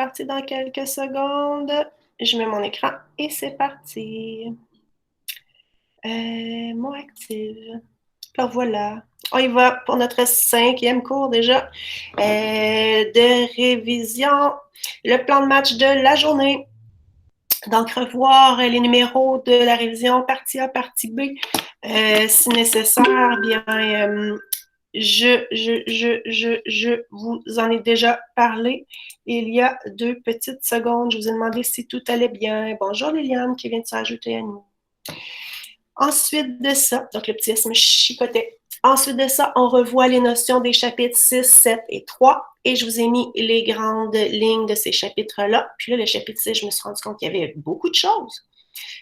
parti dans quelques secondes. Je mets mon écran et c'est parti. Mot active. Alors voilà. On y va pour notre 5e cours déjà de révision. Le plan de match de la journée. Donc, revoir les numéros de la révision partie A, partie B. Si nécessaire, bien, je vous en ai déjà parlé il y a 2 petites secondes. Je vous ai demandé si tout allait bien. Bonjour Liliane qui vient de s'ajouter à nous. Ensuite de ça, donc le petit S me chicotait. Ensuite de ça, on revoit les notions des chapitres 6, 7 et 3 et je vous ai mis les grandes lignes de ces chapitres-là. Puis là, le chapitre 6, je me suis rendu compte qu'il y avait beaucoup de choses.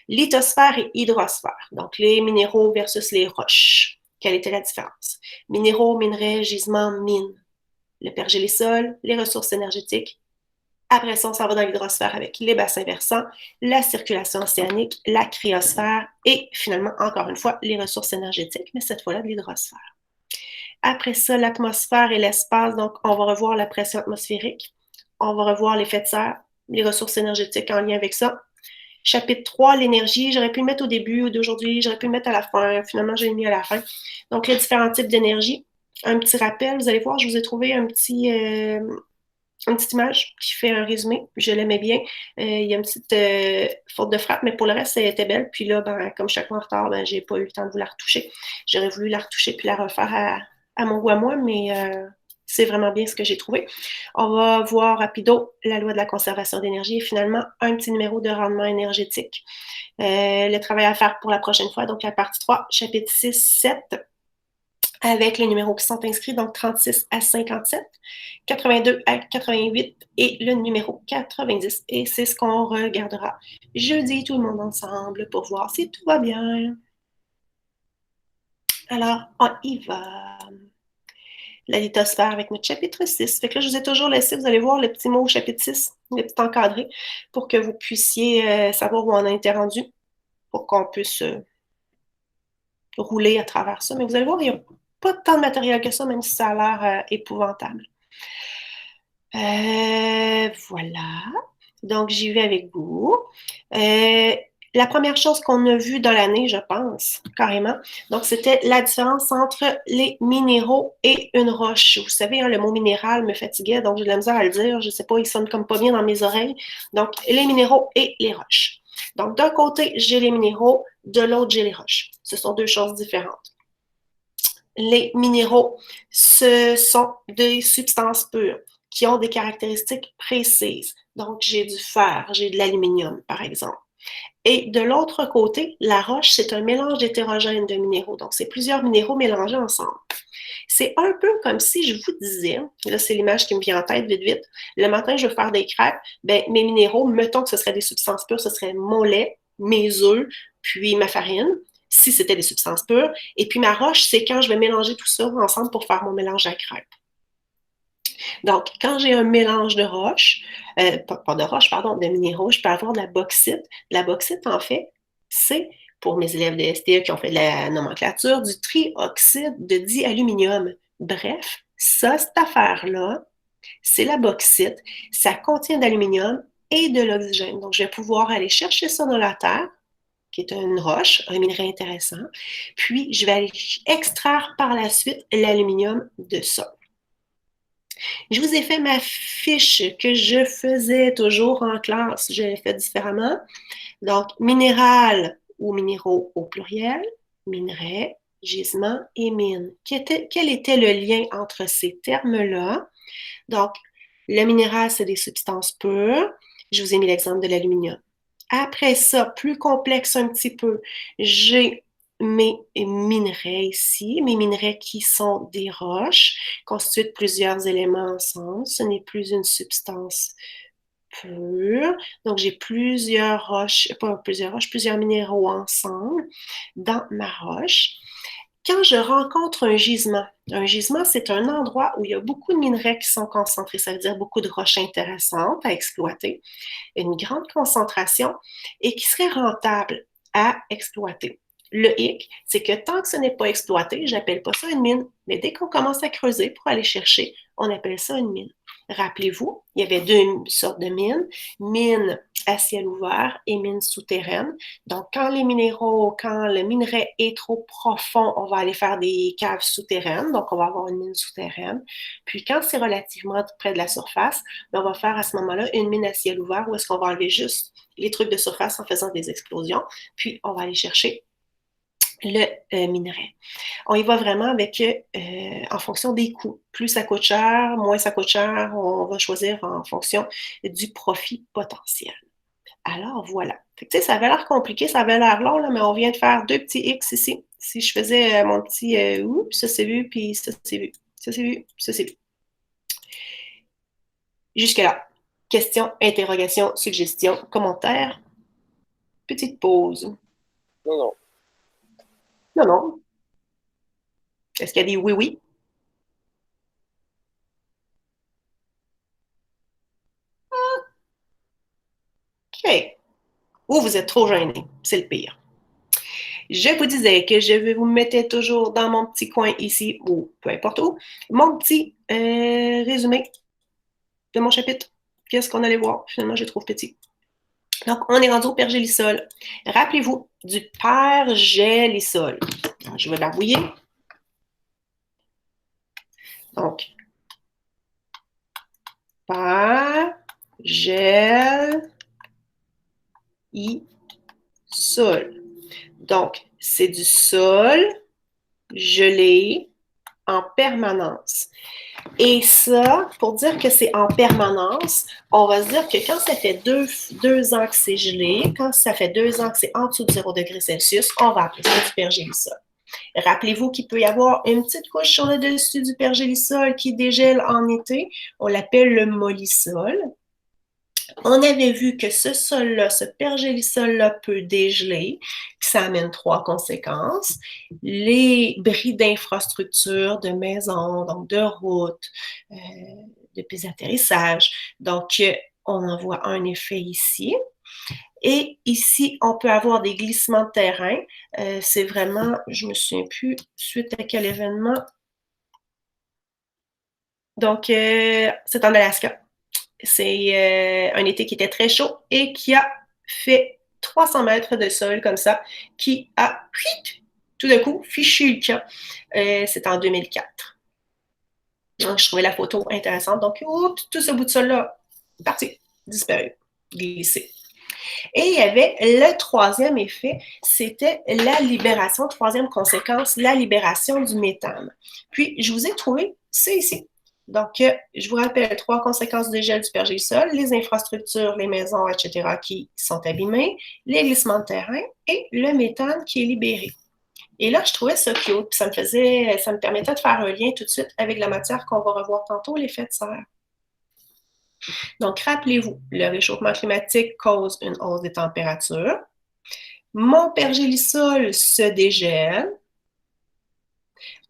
Lithosphère et hydrosphère, donc les minéraux versus les roches. Quelle était la différence? Minéraux, minerais, gisements, mines. Le pergélisol, les ressources énergétiques. Après ça, on s'en va dans l'hydrosphère avec les bassins versants, la circulation océanique, la cryosphère et finalement, encore une fois, les ressources énergétiques, mais cette fois-là de l'hydrosphère. Après ça, l'atmosphère et l'espace, donc on va revoir la pression atmosphérique, on va revoir l'effet de serre, les ressources énergétiques en lien avec ça. Chapitre 3, l'énergie, j'aurais pu le mettre au début d'aujourd'hui, j'aurais pu le mettre à la fin, finalement j'ai mis à la fin. Donc les différents types d'énergie. Un petit rappel, vous allez voir, je vous ai trouvé une petite image qui fait un résumé. Je l'aimais bien. Il y a une petite faute de frappe, mais pour le reste, elle était belle. Puis là, ben, comme chaque fois en retard, ben, j'ai pas eu le temps de vous la retoucher. J'aurais voulu la retoucher puis la refaire à mon goût à moi, mais c'est vraiment bien ce que j'ai trouvé. On va voir rapido la loi de la conservation d'énergie et finalement un petit numéro de rendement énergétique. Le travail à faire pour la prochaine fois, donc la partie 3, chapitre 6, 7 avec les numéros qui sont inscrits, donc 36 à 57, 82 à 88 et le numéro 90. Et c'est ce qu'on regardera jeudi, tout le monde ensemble, pour voir si tout va bien. Alors, on y va. La lithosphère avec notre chapitre 6. Fait que là, je vous ai toujours laissé, vous allez voir le petit mot au chapitre 6, le petit encadré, pour que vous puissiez savoir où on a été rendu, pour qu'on puisse rouler à travers ça. Mais vous allez voir, il n'y a pas tant de matériel que ça, même si ça a l'air épouvantable. Voilà. Donc, j'y vais avec vous. La première chose qu'on a vue dans l'année, je pense, carrément, donc c'était la différence entre les minéraux et une roche. Vous savez, hein, le mot minéral me fatiguait, donc j'ai de la misère à le dire. Je ne sais pas, il sonne comme pas bien dans mes oreilles. Donc, les minéraux et les roches. Donc, d'un côté, j'ai les minéraux, de l'autre, j'ai les roches. Ce sont deux choses différentes. Les minéraux, ce sont des substances pures qui ont des caractéristiques précises. Donc, j'ai du fer, j'ai de l'aluminium, par exemple. Et de l'autre côté, la roche, c'est un mélange hétérogène de minéraux. Donc, c'est plusieurs minéraux mélangés ensemble. C'est un peu comme si je vous disais, là, c'est l'image qui me vient en tête vite, vite. Le matin, je veux faire des crêpes. Ben, mes minéraux, mettons que ce serait des substances pures, ce serait mon lait, mes œufs, puis ma farine, si c'était des substances pures. Et puis ma roche, c'est quand je vais mélanger tout ça ensemble pour faire mon mélange à crêpes. Donc, quand j'ai un mélange de roches, pas de roches, pardon, de minéraux, je peux avoir de la bauxite. La bauxite, en fait, c'est, pour mes élèves de STE qui ont fait de la nomenclature, du trioxyde de dialuminium. Bref, ça, cette affaire-là, c'est la bauxite. Ça contient de l'aluminium et de l'oxygène. Donc, je vais pouvoir aller chercher ça dans la terre, qui est une roche, un minerai intéressant. Puis, je vais aller extraire par la suite l'aluminium de ça. Je vous ai fait ma fiche que je faisais toujours en classe. Je l'ai fait différemment. Donc, minéral ou minéraux au pluriel, minerais, gisement et mine. Quel était le lien entre ces termes-là? Donc, le minéral, c'est des substances pures. Je vous ai mis l'exemple de l'aluminium. Après ça, plus complexe un petit peu, j'ai mes minerais ici, mes minerais qui sont des roches, constituées de plusieurs éléments ensemble. Ce n'est plus une substance pure. Donc, j'ai plusieurs roches, pas plusieurs roches, plusieurs minéraux ensemble dans ma roche. Quand je rencontre un gisement, c'est un endroit où il y a beaucoup de minerais qui sont concentrés. Ça veut dire beaucoup de roches intéressantes à exploiter, une grande concentration et qui serait rentable à exploiter. Le hic, c'est que tant que ce n'est pas exploité, j'appelle pas ça une mine. Mais dès qu'on commence à creuser pour aller chercher, on appelle ça une mine. Rappelez-vous, il y avait deux sortes de mines, mines à ciel ouvert et mines souterraines. Donc, quand le minerai est trop profond, on va aller faire des caves souterraines. Donc, on va avoir une mine souterraine. Puis, quand c'est relativement près de la surface, on va faire à ce moment-là une mine à ciel ouvert où est-ce qu'on va enlever juste les trucs de surface en faisant des explosions. Puis, on va aller chercher le minerai. On y va vraiment avec en fonction des coûts. Plus ça coûte cher, moins ça coûte cher, on va choisir en fonction du profit potentiel. Alors voilà. Fait que, ça avait l'air compliqué, ça avait l'air long, là, mais on vient de faire deux petits X ici. Si je faisais mon petit oups, ça c'est vu, puis ça c'est vu. Ça c'est vu, ça c'est vu. Jusque-là. Questions, interrogations, suggestions, commentaires. Petite pause. Non, non. Non, non. Est-ce qu'il y a des oui-oui? OK. Ou vous êtes trop gêné. C'est le pire. Je vous disais que je vais vous mettre toujours dans mon petit coin ici, ou peu importe où, mon petit résumé de mon chapitre. Qu'est-ce qu'on allait voir? Finalement, je trouve petit. Donc, on est rendu au pergélisol. Rappelez-vous du pergélisol. Alors, je vais barbouiller. Donc, pergélisol. Donc, c'est du sol gelé en permanence. Et ça, pour dire que c'est en permanence, on va se dire que quand ça fait deux ans que c'est gelé, quand ça fait 2 ans que c'est en dessous de 0 degré Celsius, on va appeler ça du pergélisol. Rappelez-vous qu'il peut y avoir une petite couche sur le dessus du pergélisol qui dégèle en été. On l'appelle le mollisol. On avait vu que ce sol-là, ce pergélisol-là peut dégeler, puis ça amène 3 conséquences. Les bris d'infrastructures, de maisons, donc de routes, de pistes d'atterrissage. Donc, on en voit un effet ici. Et ici, on peut avoir des glissements de terrain. C'est vraiment, je ne me souviens plus suite à quel événement. Donc, c'est en Alaska. C'est un été qui était très chaud et qui a fait 300 mètres de sol comme ça, qui a tout d'un coup fichu le camp. C'est en 2004. Donc, je trouvais la photo intéressante. Donc, oups, tout ce bout de sol-là, parti, disparu, glissé. Et il y avait le troisième effet, c'était la libération, troisième conséquence, la libération du méthane. Puis, je vous ai trouvé ça ici. Donc, je vous rappelle 3 conséquences du gel du pergélisol, les infrastructures, les maisons, etc., qui sont abîmées, les glissements de terrain et le méthane qui est libéré. Et là, je trouvais ça cute, puis ça me permettait de faire un lien tout de suite avec la matière qu'on va revoir tantôt, l'effet de serre. Donc, rappelez-vous, le réchauffement climatique cause une hausse des températures. Mon pergélisol se dégèle.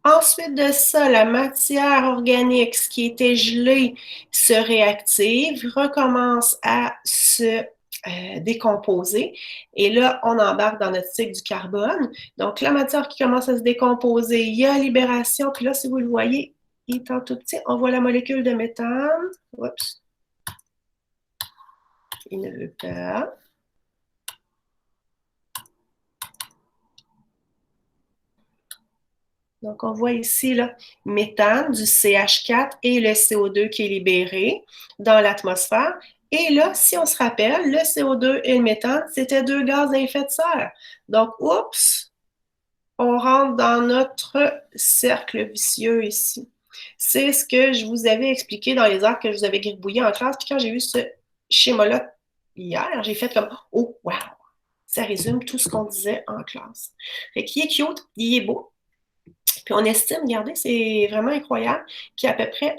Ensuite de ça, la matière organique, ce qui était gelé, se réactive, recommence à se décomposer. Et là, on embarque dans notre cycle du carbone. Donc, la matière qui commence à se décomposer, il y a libération. Puis là, si vous le voyez, il est en tout petit. On voit la molécule de méthane. Oups. Il ne veut pas. Donc, on voit ici le méthane, du CH4 et le CO2 qui est libéré dans l'atmosphère. Et là, si on se rappelle, le CO2 et le méthane, c'était 2 gaz à effet de serre. Donc, oups, on rentre dans notre cercle vicieux ici. C'est ce que je vous avais expliqué dans les heures que je vous avais gribouillé en classe. Puis quand j'ai vu ce schéma-là hier, j'ai fait comme « Oh, wow! » Ça résume tout ce qu'on disait en classe. Fait qu'il est cute, il est beau. Puis on estime, regardez, c'est vraiment incroyable, qu'il y a à peu près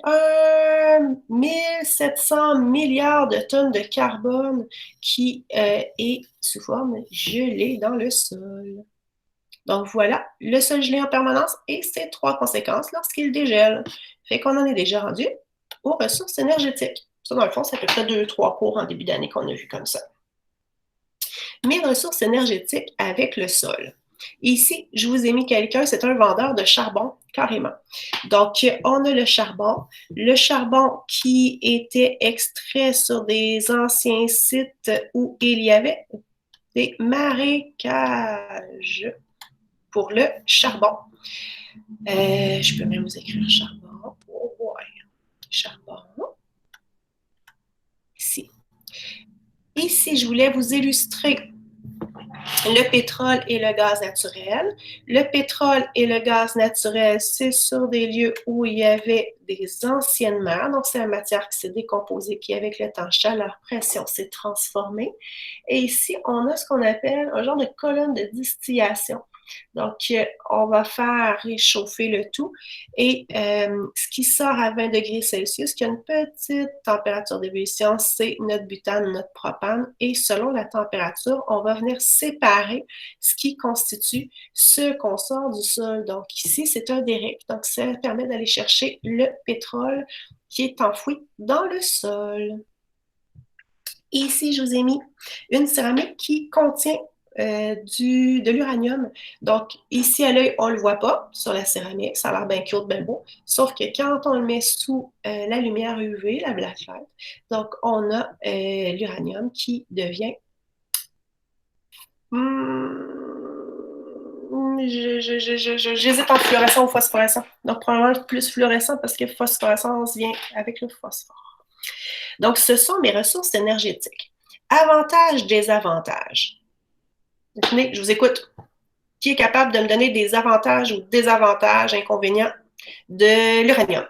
1700 milliards de tonnes de carbone qui est sous forme gelée dans le sol. Donc voilà, le sol gelé en permanence et ses 3 conséquences lorsqu'il dégèle. Fait qu'on en est déjà rendu aux ressources énergétiques. Ça, dans le fond, c'est à peu près 2-3 cours en début d'année qu'on a vu comme ça. Mes ressources énergétiques avec le sol. Ici, je vous ai mis quelqu'un, c'est un vendeur de charbon, carrément. Donc, on a le charbon qui était extrait sur des anciens sites où il y avait des marécages pour le charbon. Je peux même vous écrire charbon. Oh boy. Charbon. Ici. Ici, je voulais vous illustrer le pétrole et le gaz naturel. Le pétrole et le gaz naturel, c'est sur des lieux où il y avait des anciennes mers. Donc, c'est la matière qui s'est décomposée, qui, avec le temps, chaleur, pression, s'est transformée. Et ici, on a ce qu'on appelle un genre de colonne de distillation. Donc, on va faire réchauffer le tout et ce qui sort à 20 degrés Celsius, qui a une petite température d'ébullition, c'est notre butane, notre propane et selon la température, on va venir séparer ce qui constitue ce qu'on sort du sol. Donc, ici, c'est un derrick. Donc, ça permet d'aller chercher le pétrole qui est enfoui dans le sol. Et ici, je vous ai mis une céramique qui contient de l'uranium. Donc, ici, à l'œil, on ne le voit pas sur la céramique. Ça a l'air bien cute, bien beau. Sauf que quand on le met sous la lumière UV, la blacklight, donc on a l'uranium qui devient... J'hésite entre fluorescent ou phosphorescent. Donc, probablement plus fluorescent parce que phosphorescence vient avec le phosphore. Donc, ce sont mes ressources énergétiques. Avantages, désavantages. Tenez, je vous écoute. Qui est capable de me donner des avantages ou désavantages, inconvénients de l'uranium?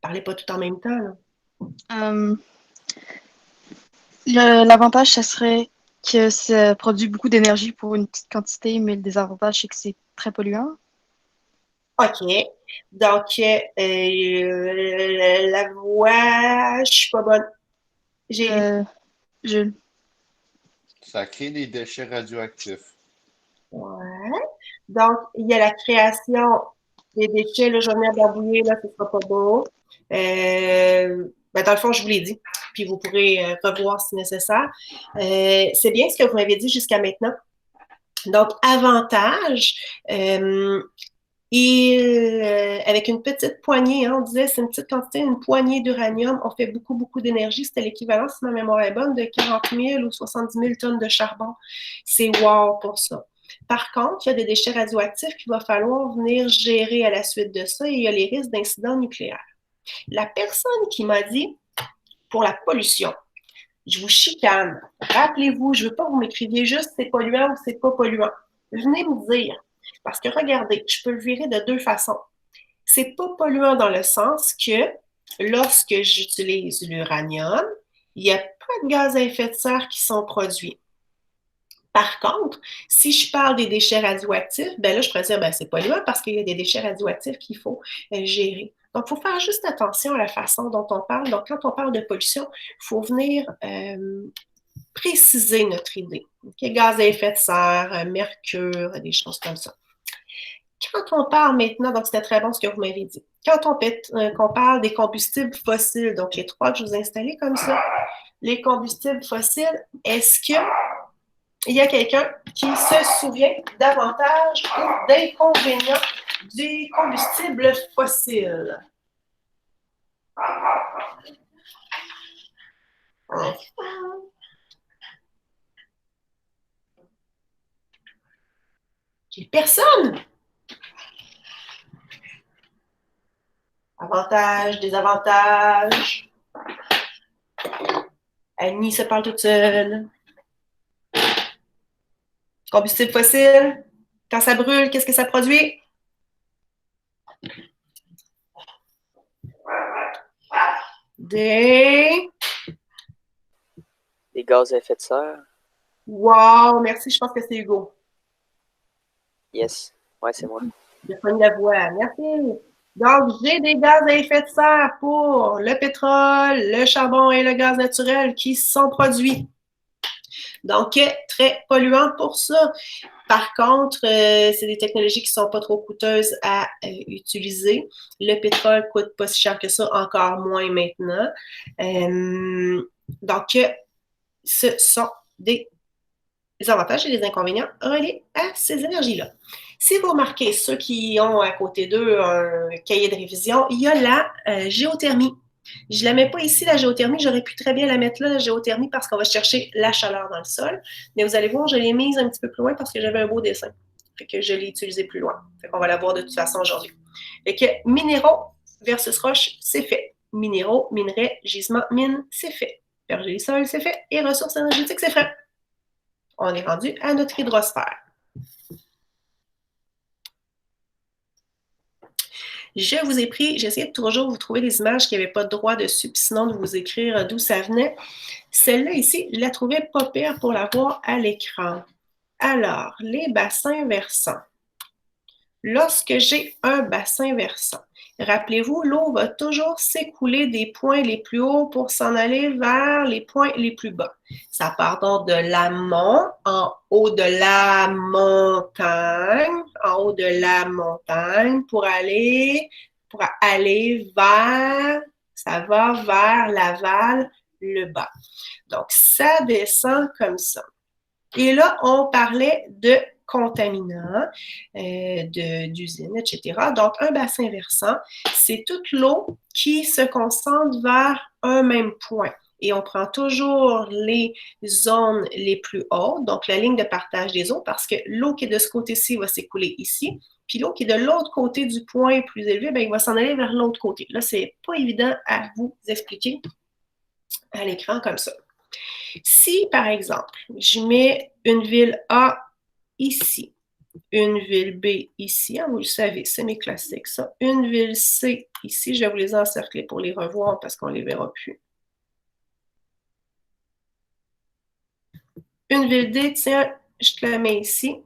Parlez pas tout en même temps, là. L'avantage, ça serait que ça produit beaucoup d'énergie pour une petite quantité, mais le désavantage, c'est que c'est très polluant. OK. Donc, la voix, je suis pas bonne. Jules. Ça crée des déchets radioactifs. Ouais. Donc, il y a la création des déchets. Là, je vais venir barbouiller, là, ce sera pas beau. Dans le fond, je vous l'ai dit. Puis vous pourrez revoir si nécessaire. C'est bien ce que vous m'avez dit jusqu'à maintenant. Donc, avantage, avec une petite poignée, hein, on disait c'est une petite quantité, une poignée d'uranium, on fait beaucoup, beaucoup d'énergie. C'était l'équivalent, si ma mémoire est bonne, de 40 000 ou 70 000 tonnes de charbon. C'est wow pour ça. Par contre, il y a des déchets radioactifs qu'il va falloir venir gérer à la suite de ça et il y a les risques d'incidents nucléaires. La personne qui m'a dit, pour la pollution, je vous chicane. Rappelez-vous, je ne veux pas que vous m'écriviez juste c'est polluant ou c'est pas polluant. Venez me dire. Parce que regardez, je peux le virer de deux façons. C'est pas polluant dans le sens que lorsque j'utilise l'uranium, il n'y a pas de gaz à effet de serre qui sont produits. Par contre, si je parle des déchets radioactifs, ben là, je pourrais dire, ben, c'est polluant parce qu'il y a des déchets radioactifs qu'il faut gérer. Donc, il faut faire juste attention à la façon dont on parle. Donc, quand on parle de pollution, il faut venir préciser notre idée. Okay? Gaz à effet de serre, mercure, des choses comme ça. Quand on parle maintenant, donc c'était très bon ce que vous m'avez dit, quand on parle des combustibles fossiles, donc les trois que je vous ai installés comme ça, les combustibles fossiles, est-ce que il y a quelqu'un qui se souvient davantage ou d'inconvénients des combustibles fossiles? J'ai personne! Avantages, désavantages. Annie se parle toute seule. Combustible fossile, quand ça brûle, qu'est-ce que ça produit? Des gaz à effet de serre. Wow, merci, je pense que c'est Hugo. Yes, ouais, c'est moi. J'ai reconnu la voix, merci. Donc, j'ai des gaz à effet de serre pour le pétrole, le charbon et le gaz naturel qui sont produits. Donc, très polluant pour ça. Par contre, c'est des technologies qui ne sont pas trop coûteuses à utiliser. Le pétrole ne coûte pas si cher que ça, encore moins maintenant. Donc, ce sont des avantages et des inconvénients reliés à ces énergies-là. Si vous remarquez, ceux qui ont à côté d'eux un cahier de révision, il y a la géothermie. Je ne la mets pas ici, la géothermie. J'aurais pu très bien la mettre là, la géothermie, parce qu'on va chercher la chaleur dans le sol. Mais vous allez voir, je l'ai mise un petit peu plus loin parce que j'avais un beau dessin. Fait que je l'ai utilisé plus loin. Fait qu'on va la voir de toute façon aujourd'hui. Fait que minéraux versus roches, c'est fait. Minéraux, minerais, gisements, mines, c'est fait. Berger des sols, c'est fait. Et ressources énergétiques, c'est fait. On est rendu à notre hydrosphère. Je vous ai pris, j'essayais de toujours vous trouver des images qui n'avaient pas de droit dessus, puis sinon de vous écrire d'où ça venait. Celle-là ici, je la trouvais pas pire pour la voir à l'écran. Alors, les bassins versants. Lorsque j'ai un bassin versant, rappelez-vous, l'eau va toujours s'écouler des points les plus hauts pour s'en aller vers les points les plus bas. Ça part donc de l'amont, en haut de la montagne, pour aller vers, ça va vers l'aval, le bas. Donc, ça descend comme ça. Et là, on parlait de contaminants, d'usines, etc. Donc, un bassin versant, c'est toute l'eau qui se concentre vers un même point. Et on prend toujours les zones les plus hautes, donc la ligne de partage des eaux, parce que l'eau qui est de ce côté-ci va s'écouler ici, puis l'eau qui est de l'autre côté du point plus élevé, bien, il va s'en aller vers l'autre côté. Là, c'est pas évident à vous expliquer à l'écran comme ça. Si, par exemple, je mets une ville A ici, une ville B ici, hein, vous le savez, c'est mes classiques, ça. Une ville C ici, je vais vous les encercler pour les revoir parce qu'on ne les verra plus. Une ville D, tiens, je te la mets ici.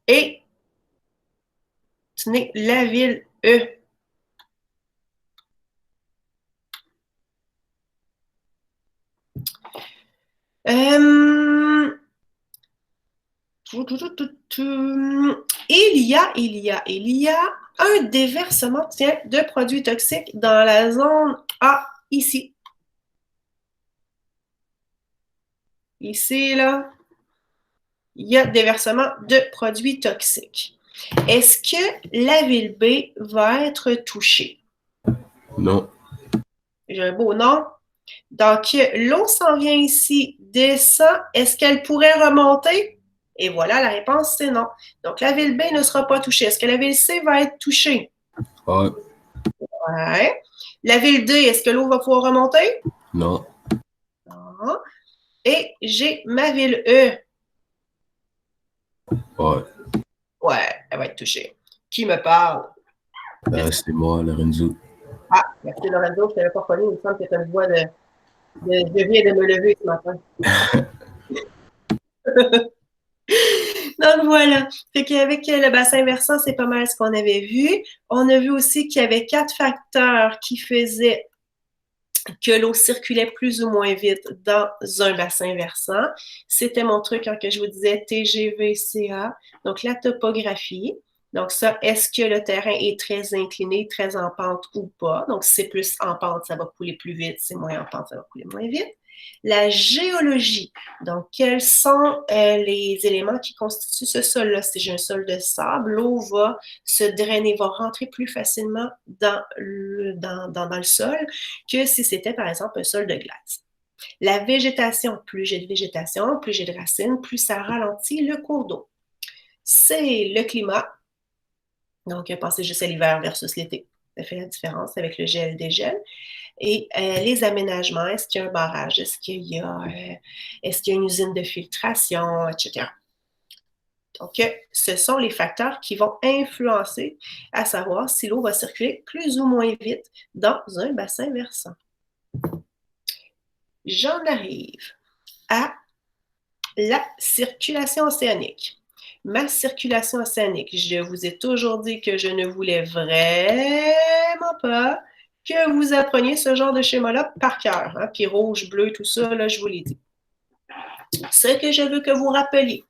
Et tenez, la ville E. Il y a un déversement, tiens, de produits toxiques dans la zone A, ici. Ici, là, il y a déversement de produits toxiques. Est-ce que la ville B va être touchée? Non. J'ai un beau nom. Donc, l'eau s'en vient ici, descend. Est-ce qu'elle pourrait remonter? Et voilà, la réponse, c'est non. Donc, la ville B ne sera pas touchée. Est-ce que la ville C va être touchée? Ouais. Ouais. La ville D, est-ce que l'eau va pouvoir remonter? Non. Non. Et j'ai ma ville E. Ouais. Ouais, elle va être touchée. Qui me parle? C'est moi, Lorenzo. Ah, merci Lorenzo, je ne t'avais pas connu. Il me semble que tu as une voix de... Je viens de me lever ce matin. Donc voilà. Fait qu'avec le bassin versant, c'est pas mal ce qu'on avait vu. On a vu aussi qu'il y avait 4 facteurs qui faisaient que l'eau circulait plus ou moins vite dans un bassin versant. C'était mon truc quand je vous disais TGVCA, donc la topographie. Donc ça, est-ce que le terrain est très incliné, très en pente ou pas? Donc si c'est plus en pente, ça va couler plus vite. Si c'est moins en pente, ça va couler moins vite. La géologie, donc quels sont les éléments qui constituent ce sol-là? Si j'ai un sol de sable, l'eau va se drainer, va rentrer plus facilement dans le sol que si c'était par exemple un sol de glace. La végétation, plus j'ai de végétation, plus j'ai de racines, plus ça ralentit le cours d'eau. C'est le climat, donc pensez juste à l'hiver versus l'été. Ça fait la différence avec le gel, dégel. Et les aménagements, est-ce qu'il y a un barrage, est-ce qu'il y a une usine de filtration, etc. Donc, ce sont les facteurs qui vont influencer à savoir si l'eau va circuler plus ou moins vite dans un bassin versant. J'en arrive à la circulation océanique. Ma circulation océanique, je vous ai toujours dit que je ne voulais vraiment pas que vous appreniez ce genre de schéma-là par cœur. Hein? Puis rouge, bleu, tout ça, là, je vous l'ai dit. Ce que je veux que vous rappeliez,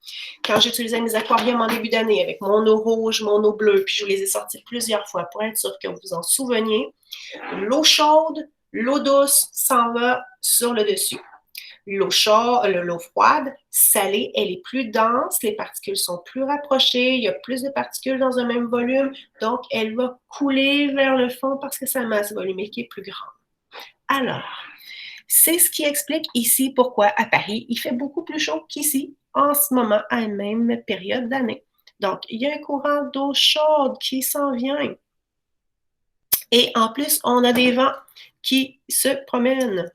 quand j'utilisais mes aquariums en début d'année avec mon eau rouge, mon eau bleue, puis je vous les ai sortis plusieurs fois pour être sûr que vous vous en souveniez, l'eau chaude, l'eau douce s'en va sur le dessus. L'eau chaude, l'eau froide, salée, elle est plus dense, les particules sont plus rapprochées, il y a plus de particules dans un même volume, donc elle va couler vers le fond parce que sa masse volumique est plus grande. Alors, c'est ce qui explique ici pourquoi à Paris, il fait beaucoup plus chaud qu'ici en ce moment à la même période d'année. Donc, il y a un courant d'eau chaude qui s'en vient. Et en plus, on a des vents qui se promènent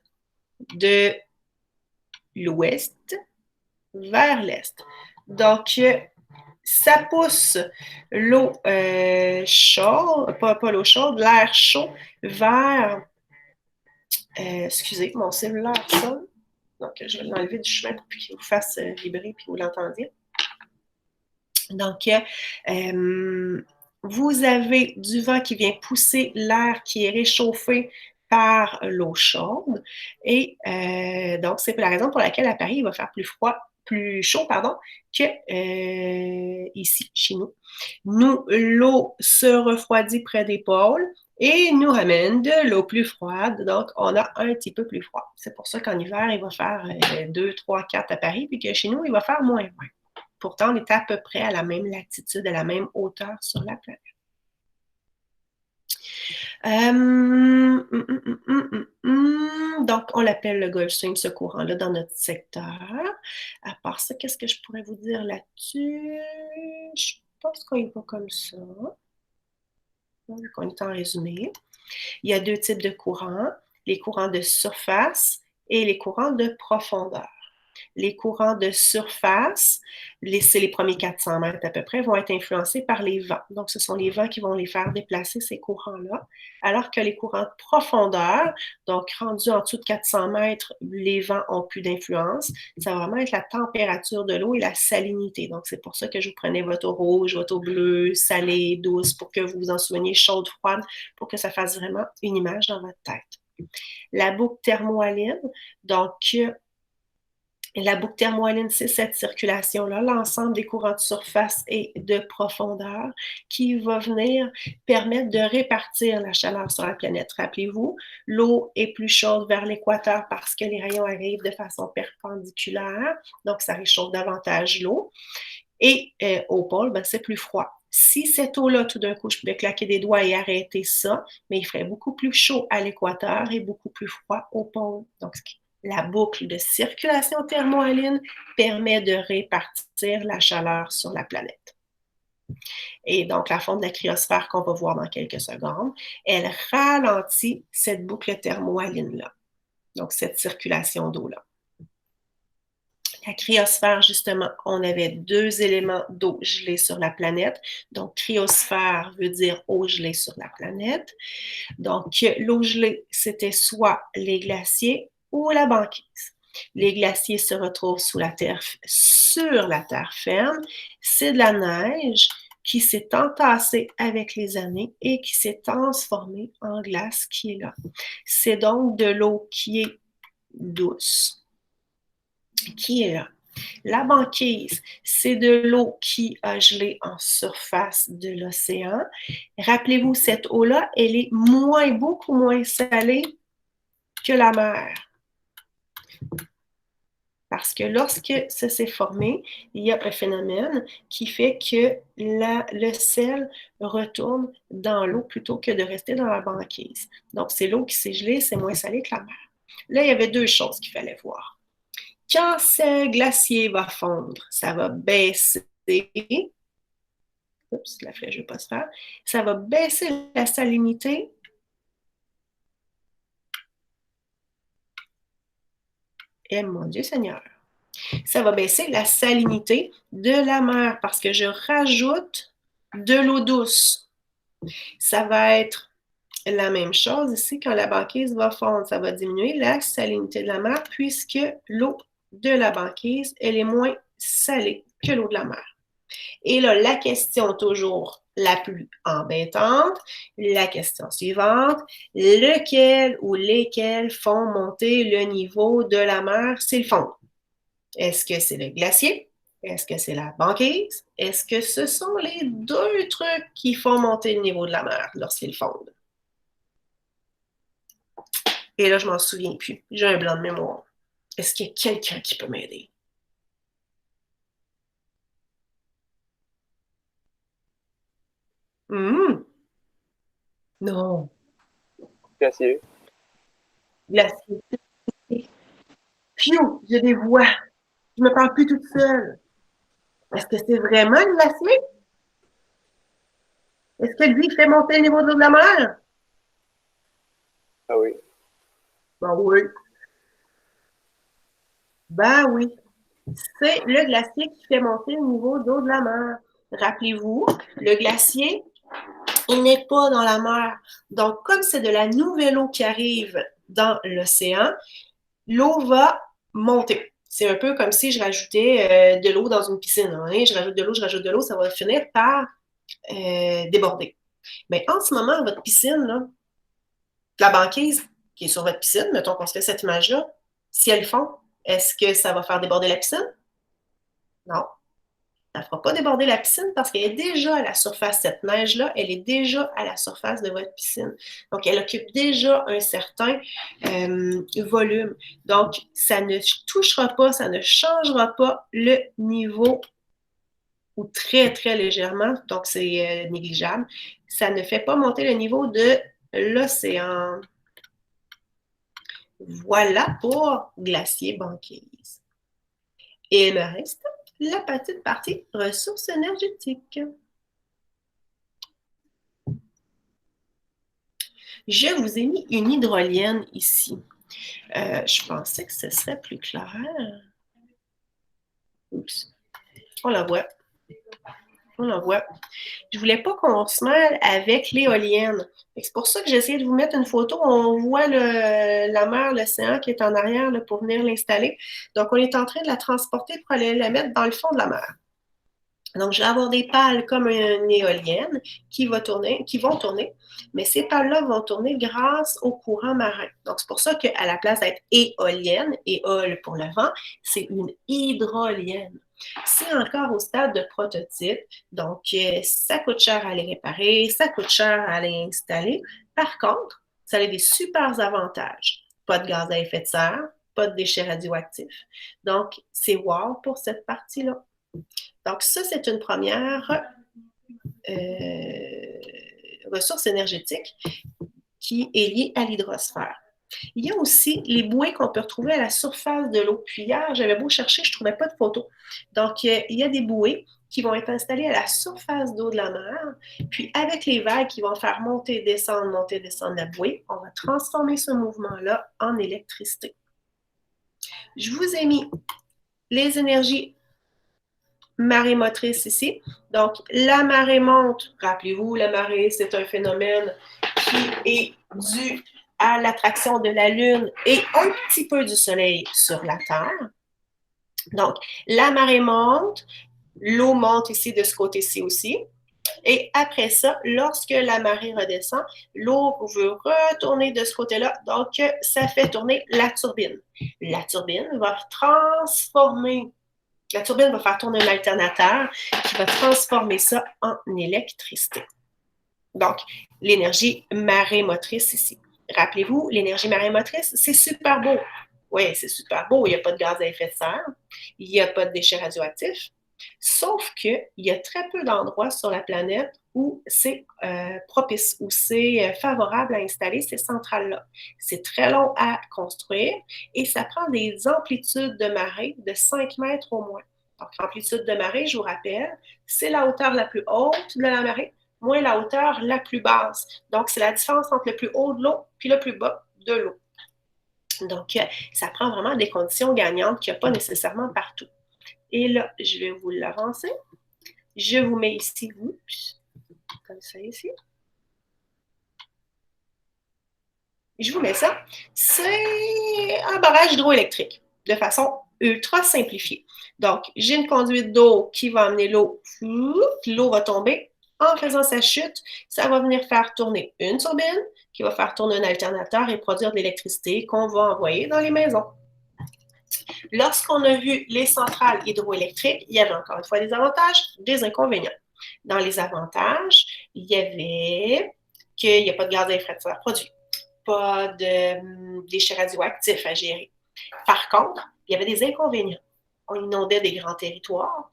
de l'ouest vers l'est. Donc, ça pousse l'eau chaude, pas l'eau chaude, l'air chaud vers... excusez, mon cellulaire sonne. Donc, je vais l'enlever du chemin pour qu'il vous fasse vibrer puis vous l'entendiez. Donc, vous avez du vent qui vient pousser l'air qui est réchauffé par l'eau chaude. Et donc, c'est la raison pour laquelle à Paris, il va faire plus chaud, que ici, chez nous. Nous, l'eau se refroidit près des pôles et nous ramène de l'eau plus froide. Donc, on a un petit peu plus froid. C'est pour ça qu'en hiver, il va faire 2, 3, 4 à Paris, puis que chez nous, il va faire moins 20. Pourtant, on est à peu près à la même latitude, à la même hauteur sur la planète. Donc, on l'appelle le Gulf Stream, ce courant-là, dans notre secteur. À part ça, qu'est-ce que je pourrais vous dire là-dessus? Je pense qu'on y va comme ça. Donc, on est en résumé. Il y a deux types de courants, les courants de surface et les courants de profondeur. Les courants de surface, c'est les premiers 400 mètres à peu près, vont être influencés par les vents. Donc, ce sont les vents qui vont les faire déplacer, ces courants-là. Alors que les courants de profondeur, donc rendus en dessous de 400 mètres, les vents ont plus d'influence. Ça va vraiment être la température de l'eau et la salinité. Donc, c'est pour ça que je vous prenais votre eau rouge, votre eau bleue, salée, douce, pour que vous vous en souveniez, chaude, froide, pour que ça fasse vraiment une image dans votre tête. La boucle thermohaline, donc, la boucle thermohaline, c'est cette circulation-là, l'ensemble des courants de surface et de profondeur qui va venir permettre de répartir la chaleur sur la planète. Rappelez-vous, l'eau est plus chaude vers l'équateur parce que les rayons arrivent de façon perpendiculaire, donc ça réchauffe davantage l'eau. Et au pôle, ben, c'est plus froid. Si cette eau-là, tout d'un coup, je pouvais claquer des doigts et arrêter ça, mais il ferait beaucoup plus chaud à l'équateur et beaucoup plus froid au pôle. Donc, la boucle de circulation thermohaline permet de répartir la chaleur sur la planète. Et donc, la fonte de la cryosphère qu'on va voir dans quelques secondes, elle ralentit cette boucle thermohaline-là. Donc, cette circulation d'eau-là. La cryosphère, justement, on avait deux éléments d'eau gelée sur la planète. Donc, cryosphère veut dire eau gelée sur la planète. Donc, l'eau gelée, c'était soit les glaciers ou la banquise. Les glaciers se retrouvent sur la terre ferme. C'est de la neige qui s'est entassée avec les années et qui s'est transformée en glace qui est là. C'est donc de l'eau qui est douce, qui est là. La banquise, c'est de l'eau qui a gelé en surface de l'océan. Rappelez-vous, cette eau-là, elle est beaucoup moins salée que la mer. Parce que lorsque ça s'est formé, il y a un phénomène qui fait que le sel retourne dans l'eau plutôt que de rester dans la banquise. Donc, c'est l'eau qui s'est gelée, c'est moins salé que la mer. Là, il y avait deux choses qu'il fallait voir. Quand ce glacier va fondre, ça va baisser. Oups, la flèche ne veut pas se faire. Ça va baisser la salinité. Et mon Dieu Seigneur, ça va baisser la salinité de la mer parce que je rajoute de l'eau douce. Ça va être la même chose ici quand la banquise va fondre. Ça va diminuer la salinité de la mer puisque l'eau de la banquise, elle est moins salée que l'eau de la mer. Et là, la question toujours la plus embêtante, la question suivante, lequel ou lesquels font monter le niveau de la mer? C'est le fond. Est-ce que c'est le glacier? Est-ce que c'est la banquise? Est-ce que ce sont les deux trucs qui font monter le niveau de la mer lorsqu'ils fondent? Et là, je m'en souviens plus. J'ai un blanc de mémoire. Est-ce qu'il y a quelqu'un qui peut m'aider? Non. Glacier. Glacier. Piou, j'ai des voix. Je me parle plus toute seule. Est-ce que c'est vraiment le glacier? Est-ce que lui fait monter le niveau de l'eau de la mer? Ah oui. Ben oui. Ben oui. C'est le glacier qui fait monter le niveau d'eau de la mer. Rappelez-vous, le glacier, il n'est pas dans la mer. Donc, comme c'est de la nouvelle eau qui arrive dans l'océan, l'eau va monter. C'est un peu comme si je rajoutais de l'eau dans une piscine. Hein? Je rajoute de l'eau, ça va finir par déborder. Mais en ce moment, votre piscine, là, la banquise qui est sur votre piscine, mettons qu'on se fait cette image-là, si elle fond, est-ce que ça va faire déborder la piscine? Non. Ça ne fera pas déborder la piscine parce qu'elle est déjà à la surface. Cette neige-là, elle est déjà à la surface de votre piscine. Donc, elle occupe déjà un certain volume. Donc, ça ne touchera pas, ça ne changera pas le niveau ou très, très légèrement. Donc, c'est négligeable. Ça ne fait pas monter le niveau de l'océan. Voilà pour glacier banquise. Et il me reste la petite partie ressources énergétiques. Je vous ai mis une hydrolienne ici. Je pensais que ce serait plus clair. Oups. On la voit. On la voit. Je ne voulais pas qu'on se mêle avec l'éolienne. C'est pour ça que j'ai essayé de vous mettre une photo. On voit la mer, l'océan qui est en arrière là, pour venir l'installer. Donc, on est en train de la transporter pour aller la mettre dans le fond de la mer. Donc, je vais avoir des pales comme une éolienne qui vont tourner, mais ces pales-là vont tourner grâce au courant marin. Donc, c'est pour ça qu'à la place d'être éolienne, éole pour le vent, c'est une hydrolienne. C'est encore au stade de prototype, donc ça coûte cher à les réparer, ça coûte cher à les installer. Par contre, ça a des super avantages. Pas de gaz à effet de serre, pas de déchets radioactifs. Donc, c'est wow pour cette partie-là. Donc, ça, c'est une première ressource énergétique qui est liée à l'hydrosphère. Il y a aussi les bouées qu'on peut retrouver à la surface de l'eau. Puis hier, j'avais beau chercher, je ne trouvais pas de photos. Donc, il y a des bouées qui vont être installées à la surface d'eau de la mer. Puis, avec les vagues qui vont faire monter, descendre la bouée, on va transformer ce mouvement-là en électricité. Je vous ai mis les énergies marée motrice ici. Donc, la marée monte. Rappelez-vous, la marée, c'est un phénomène qui est dû à l'attraction de la Lune et un petit peu du Soleil sur la Terre. Donc, la marée monte, l'eau monte ici de ce côté-ci aussi. Et après ça, lorsque la marée redescend, l'eau veut retourner de ce côté-là. Donc, ça fait tourner la turbine. La turbine va transformer. La turbine va faire tourner un alternateur qui va transformer ça en électricité. Donc, l'énergie marémotrice ici. Rappelez-vous, l'énergie marémotrice, c'est super beau. Oui, c'est super beau. Il n'y a pas de gaz à effet de serre. Il n'y a pas de déchets radioactifs. Sauf qu'il y a très peu d'endroits sur la planète où c'est propice, où c'est favorable à installer ces centrales-là. C'est très long à construire et ça prend des amplitudes de marée de 5 mètres au moins. Donc, l'amplitude de marée, je vous rappelle, c'est la hauteur la plus haute de la marée moins la hauteur la plus basse. Donc, c'est la différence entre le plus haut de l'eau puis le plus bas de l'eau. Donc, ça prend vraiment des conditions gagnantes qu'il n'y a pas nécessairement partout. Et là, je vais vous l'avancer. Je vous mets ici, comme ça ici. Je vous mets ça. C'est un barrage hydroélectrique de façon ultra simplifiée. Donc, j'ai une conduite d'eau qui va amener l'eau. L'eau va tomber. En faisant sa chute, ça va venir faire tourner une turbine qui va faire tourner un alternateur et produire de l'électricité qu'on va envoyer dans les maisons. Lorsqu'on a vu les centrales hydroélectriques, il y avait encore une fois des avantages, des inconvénients. Dans les avantages, il y avait qu'il n'y a pas de gaz à effet de serre produit, pas de déchets radioactifs à gérer. Par contre, il y avait des inconvénients. On inondait des grands territoires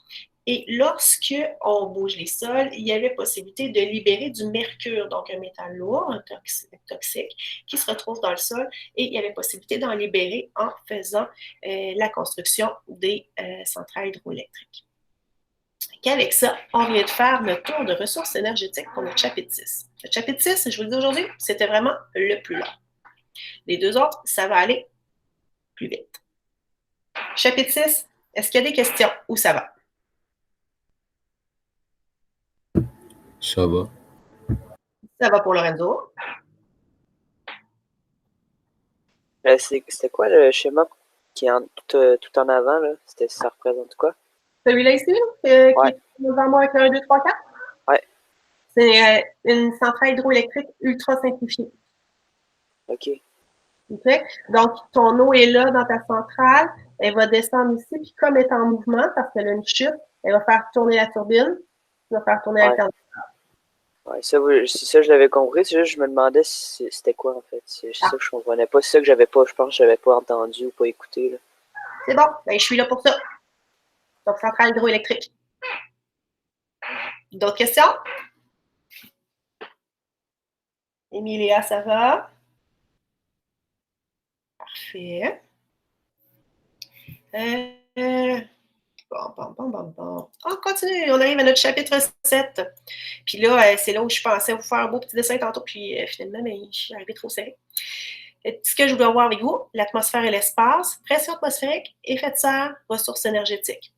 et lorsqu'on bouge les sols, il y avait possibilité de libérer du mercure, donc un métal lourd, un toxique, qui se retrouve dans le sol et il y avait possibilité d'en libérer en faisant la construction des centrales hydroélectriques. Qu'avec ça, on vient de faire le tour de ressources énergétiques pour notre chapitre 6. Le chapitre 6, je vous le dis aujourd'hui, c'était vraiment le plus long. Les deux autres, ça va aller plus vite. Chapitre 6, est-ce qu'il y a des questions ou ça va? Ça va. Ça va pour Lorenzo. C'était quoi le schéma qui est tout en avant, là? Ça représente quoi? Celui-là ici, qui Ouais. est devant moi avec un 2, 3, 4? Ouais. C'est une centrale hydroélectrique ultra simplifiée. OK. Okay? Donc, ton eau est là dans ta centrale, elle va descendre ici, puis comme elle est en mouvement, parce qu'elle a une chute, elle va faire tourner la turbine, elle va faire tourner la turbine. Ouais, ça, je l'avais compris, c'est juste je me demandais c'était quoi en fait. C'est ça que je comprenais pas. C'est ça que j'avais pas, je pense que j'avais pas entendu ou pas écouté. Là. C'est bon, ben, je suis là pour ça. Donc, centrale hydroélectrique. D'autres questions? Emilia, ça va? Parfait. Bon. On continue. On arrive à notre chapitre 7. Puis là, c'est là où je pensais vous faire un beau petit dessin tantôt, puis finalement, ben, je suis arrivée trop serrée. Ce que je voulais voir avec vous, l'atmosphère et l'espace, pression atmosphérique, effet de serre, ressources énergétiques.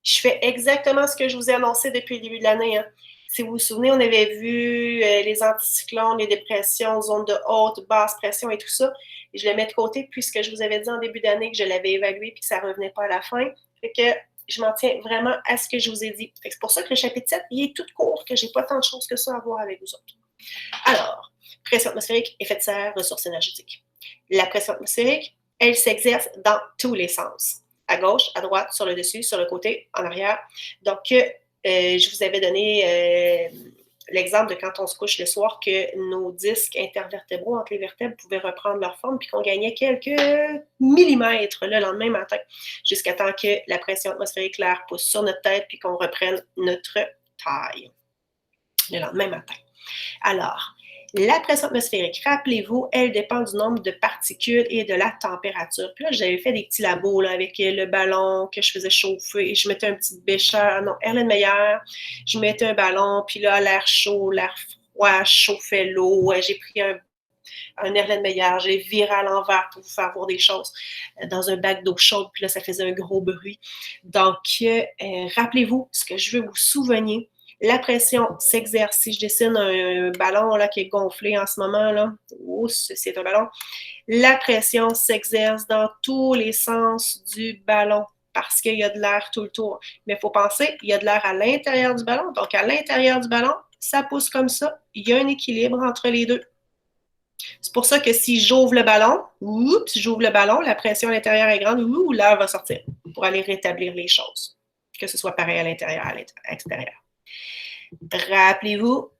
Je fais exactement ce que je vous ai annoncé depuis le début de l'année. Hein. Si vous vous souvenez, on avait vu les anticyclones, les dépressions, zones de haute, basse pression et tout ça. Et je le mets de côté puisque je vous avais dit en début d'année que je l'avais évalué et que ça ne revenait pas à la fin. Fait que je m'en tiens vraiment à ce que je vous ai dit. C'est pour ça que le chapitre 7, il est tout court, que je n'ai pas tant de choses que ça à voir avec vous autres. Alors, pression atmosphérique, effet de serre, ressources énergétiques. La pression atmosphérique, elle s'exerce dans tous les sens. À gauche, à droite, sur le dessus, sur le côté, en arrière. Donc, je vous avais donné l'exemple de quand on se couche le soir, que nos disques intervertébraux entre les vertèbres pouvaient reprendre leur forme, puis qu'on gagnait quelques millimètres le lendemain matin, jusqu'à temps que la pression atmosphérique l'air pousse sur notre tête, puis qu'on reprenne notre taille le lendemain matin. Alors, la pression atmosphérique, rappelez-vous, elle dépend du nombre de particules et de la température. Puis là, j'avais fait des petits labos là, avec le ballon que je faisais chauffer. Je mettais un petit bécher, non, Erlenmeyer. Je mettais un ballon, puis là, l'air chaud, l'air froid, je chauffais l'eau. J'ai pris un Erlenmeyer, j'ai viré à l'envers pour vous faire voir des choses dans un bac d'eau chaude, puis là, ça faisait un gros bruit. Donc, rappelez-vous ce que je veux vous souvenir. La pression s'exerce. Si je dessine un ballon là, qui est gonflé en ce moment, là, c'est un ballon, la pression s'exerce dans tous les sens du ballon parce qu'il y a de l'air tout le tour. Mais il faut penser, il y a de l'air à l'intérieur du ballon. Donc, à l'intérieur du ballon, ça pousse comme ça. Il y a un équilibre entre les deux. C'est pour ça que si j'ouvre le ballon, la pression à l'intérieur est grande, l'air va sortir pour aller rétablir les choses. Que ce soit pareil à l'intérieur, à l'extérieur. Rappelez-vous,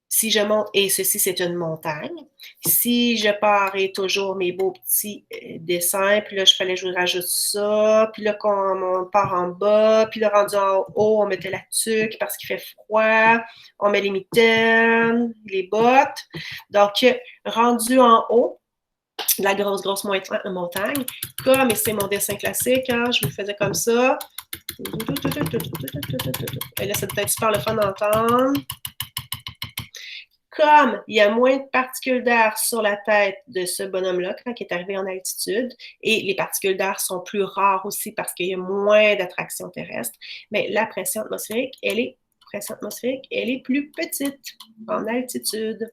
si je monte, et ceci c'est une montagne, si je pars et toujours mes beaux petits dessins, puis là, je rajoute ça, puis là, quand on part en bas, puis là, rendu en haut, on mettait la tuque parce qu'il fait froid, on met les mitaines, les bottes. Donc, rendu en haut, la grosse montagne, comme, et c'est mon dessin classique, hein, je vous le faisais comme ça. Et là, c'est peut-être super le fun d'entendre. Comme il y a moins de particules d'air sur la tête de ce bonhomme-là quand il est arrivé en altitude, et les particules d'air sont plus rares aussi parce qu'il y a moins d'attraction terrestre, mais la pression atmosphérique, elle est plus petite en altitude.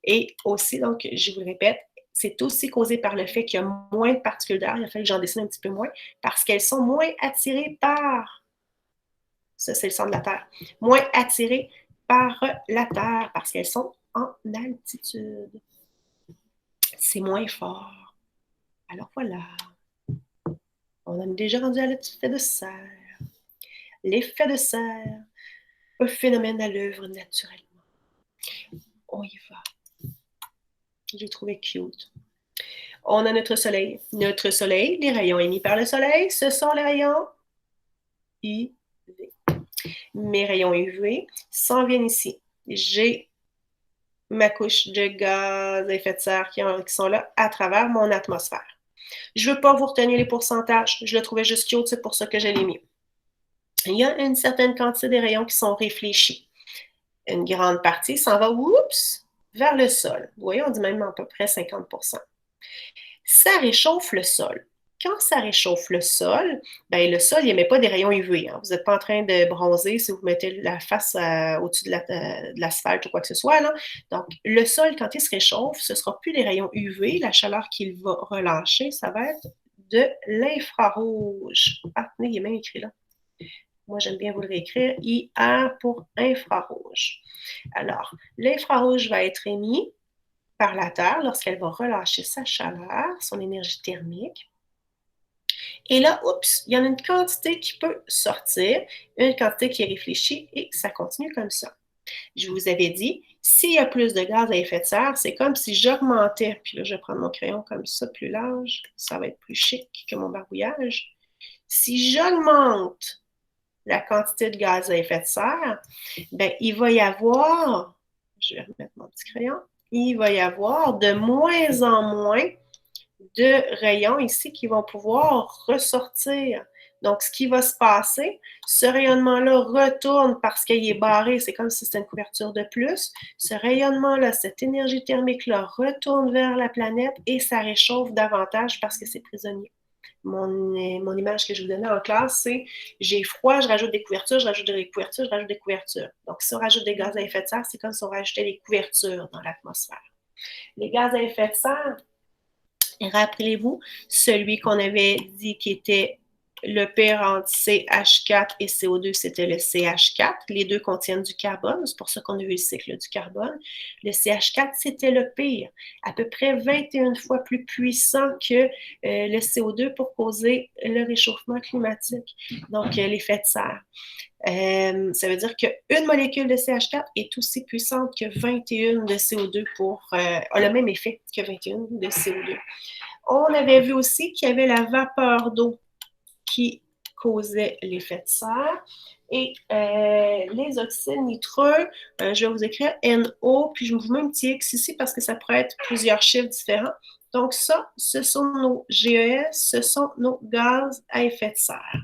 Et aussi, donc, je vous le répète, c'est aussi causé par le fait qu'il y a moins de particules d'air, il a fallu que j'en dessine un petit peu moins, parce qu'elles sont moins attirées par, ça c'est le centre de la Terre, moins attirées par la Terre, parce qu'elles sont en altitude. C'est moins fort. Alors voilà. On a déjà rendu à l'effet de serre. L'effet de serre, un phénomène à l'œuvre naturellement. On y va. J'ai trouvé cute. On a notre soleil. Notre soleil, les rayons émis par le soleil, ce sont les rayons UV. Mes rayons UV s'en viennent ici. J'ai ma couche de gaz à effet de serre qui sont là à travers mon atmosphère. Je ne veux pas vous retenir les pourcentages. Je le trouvais juste cute, c'est pour ça que je l'ai mis. Il y a une certaine quantité de rayons qui sont réfléchis. Une grande partie s'en va, vers le sol. Vous voyez, on dit même à peu près 50%. Ça réchauffe le sol. Quand ça réchauffe le sol, ben le sol, il n'émet pas des rayons UV. Hein. Vous n'êtes pas en train de bronzer si vous mettez la face au-dessus de l'asphalte ou quoi que ce soit. Là. Donc, le sol, quand il se réchauffe, ce ne sera plus des rayons UV. La chaleur qu'il va relâcher, ça va être de l'infrarouge. Ah, tenez, il est même écrit là. Moi, j'aime bien vous le réécrire. IR pour infrarouge. Alors, l'infrarouge va être émis par la Terre lorsqu'elle va relâcher sa chaleur, son énergie thermique. Et là, il y en a une quantité qui peut sortir, une quantité qui est réfléchie et ça continue comme ça. Je vous avais dit, s'il y a plus de gaz à effet de serre, c'est comme si j'augmentais, puis là, je vais prendre mon crayon comme ça, plus large, ça va être plus chic que mon barbouillage. Si j'augmente la quantité de gaz à effet de serre, ben, il va y avoir, je vais remettre mon petit crayon, il va y avoir de moins en moins de rayons ici qui vont pouvoir ressortir. Donc, ce qui va se passer, ce rayonnement-là retourne parce qu'il est barré, c'est comme si c'était une couverture de plus. Ce rayonnement-là, cette énergie thermique-là retourne vers la planète et ça réchauffe davantage parce que c'est prisonnier. Mon image que je vous donnais en classe, c'est j'ai froid, je rajoute des couvertures, je rajoute des couvertures, je rajoute des couvertures. Donc, si on rajoute des gaz à effet de serre, c'est comme si on rajoutait des couvertures dans l'atmosphère. Les gaz à effet de serre, rappelez-vous, celui qu'on avait dit qui était le pire entre CH4 et CO2, c'était le CH4. Les deux contiennent du carbone, c'est pour ça qu'on a vu le cycle du carbone. Le CH4, c'était le pire, à peu près 21 fois plus puissant que le CO2 pour causer le réchauffement climatique, donc l'effet de serre. Ça veut dire qu'une molécule de CH4 est aussi puissante que 21 de CO2 a le même effet que 21 de CO2. On avait vu aussi qu'il y avait la vapeur d'eau qui causait l'effet de serre. Et les oxydes nitreux, je vais vous écrire NO, puis je vous mets un petit X ici parce que ça pourrait être plusieurs chiffres différents. Donc ça, ce sont nos GES, ce sont nos gaz à effet de serre.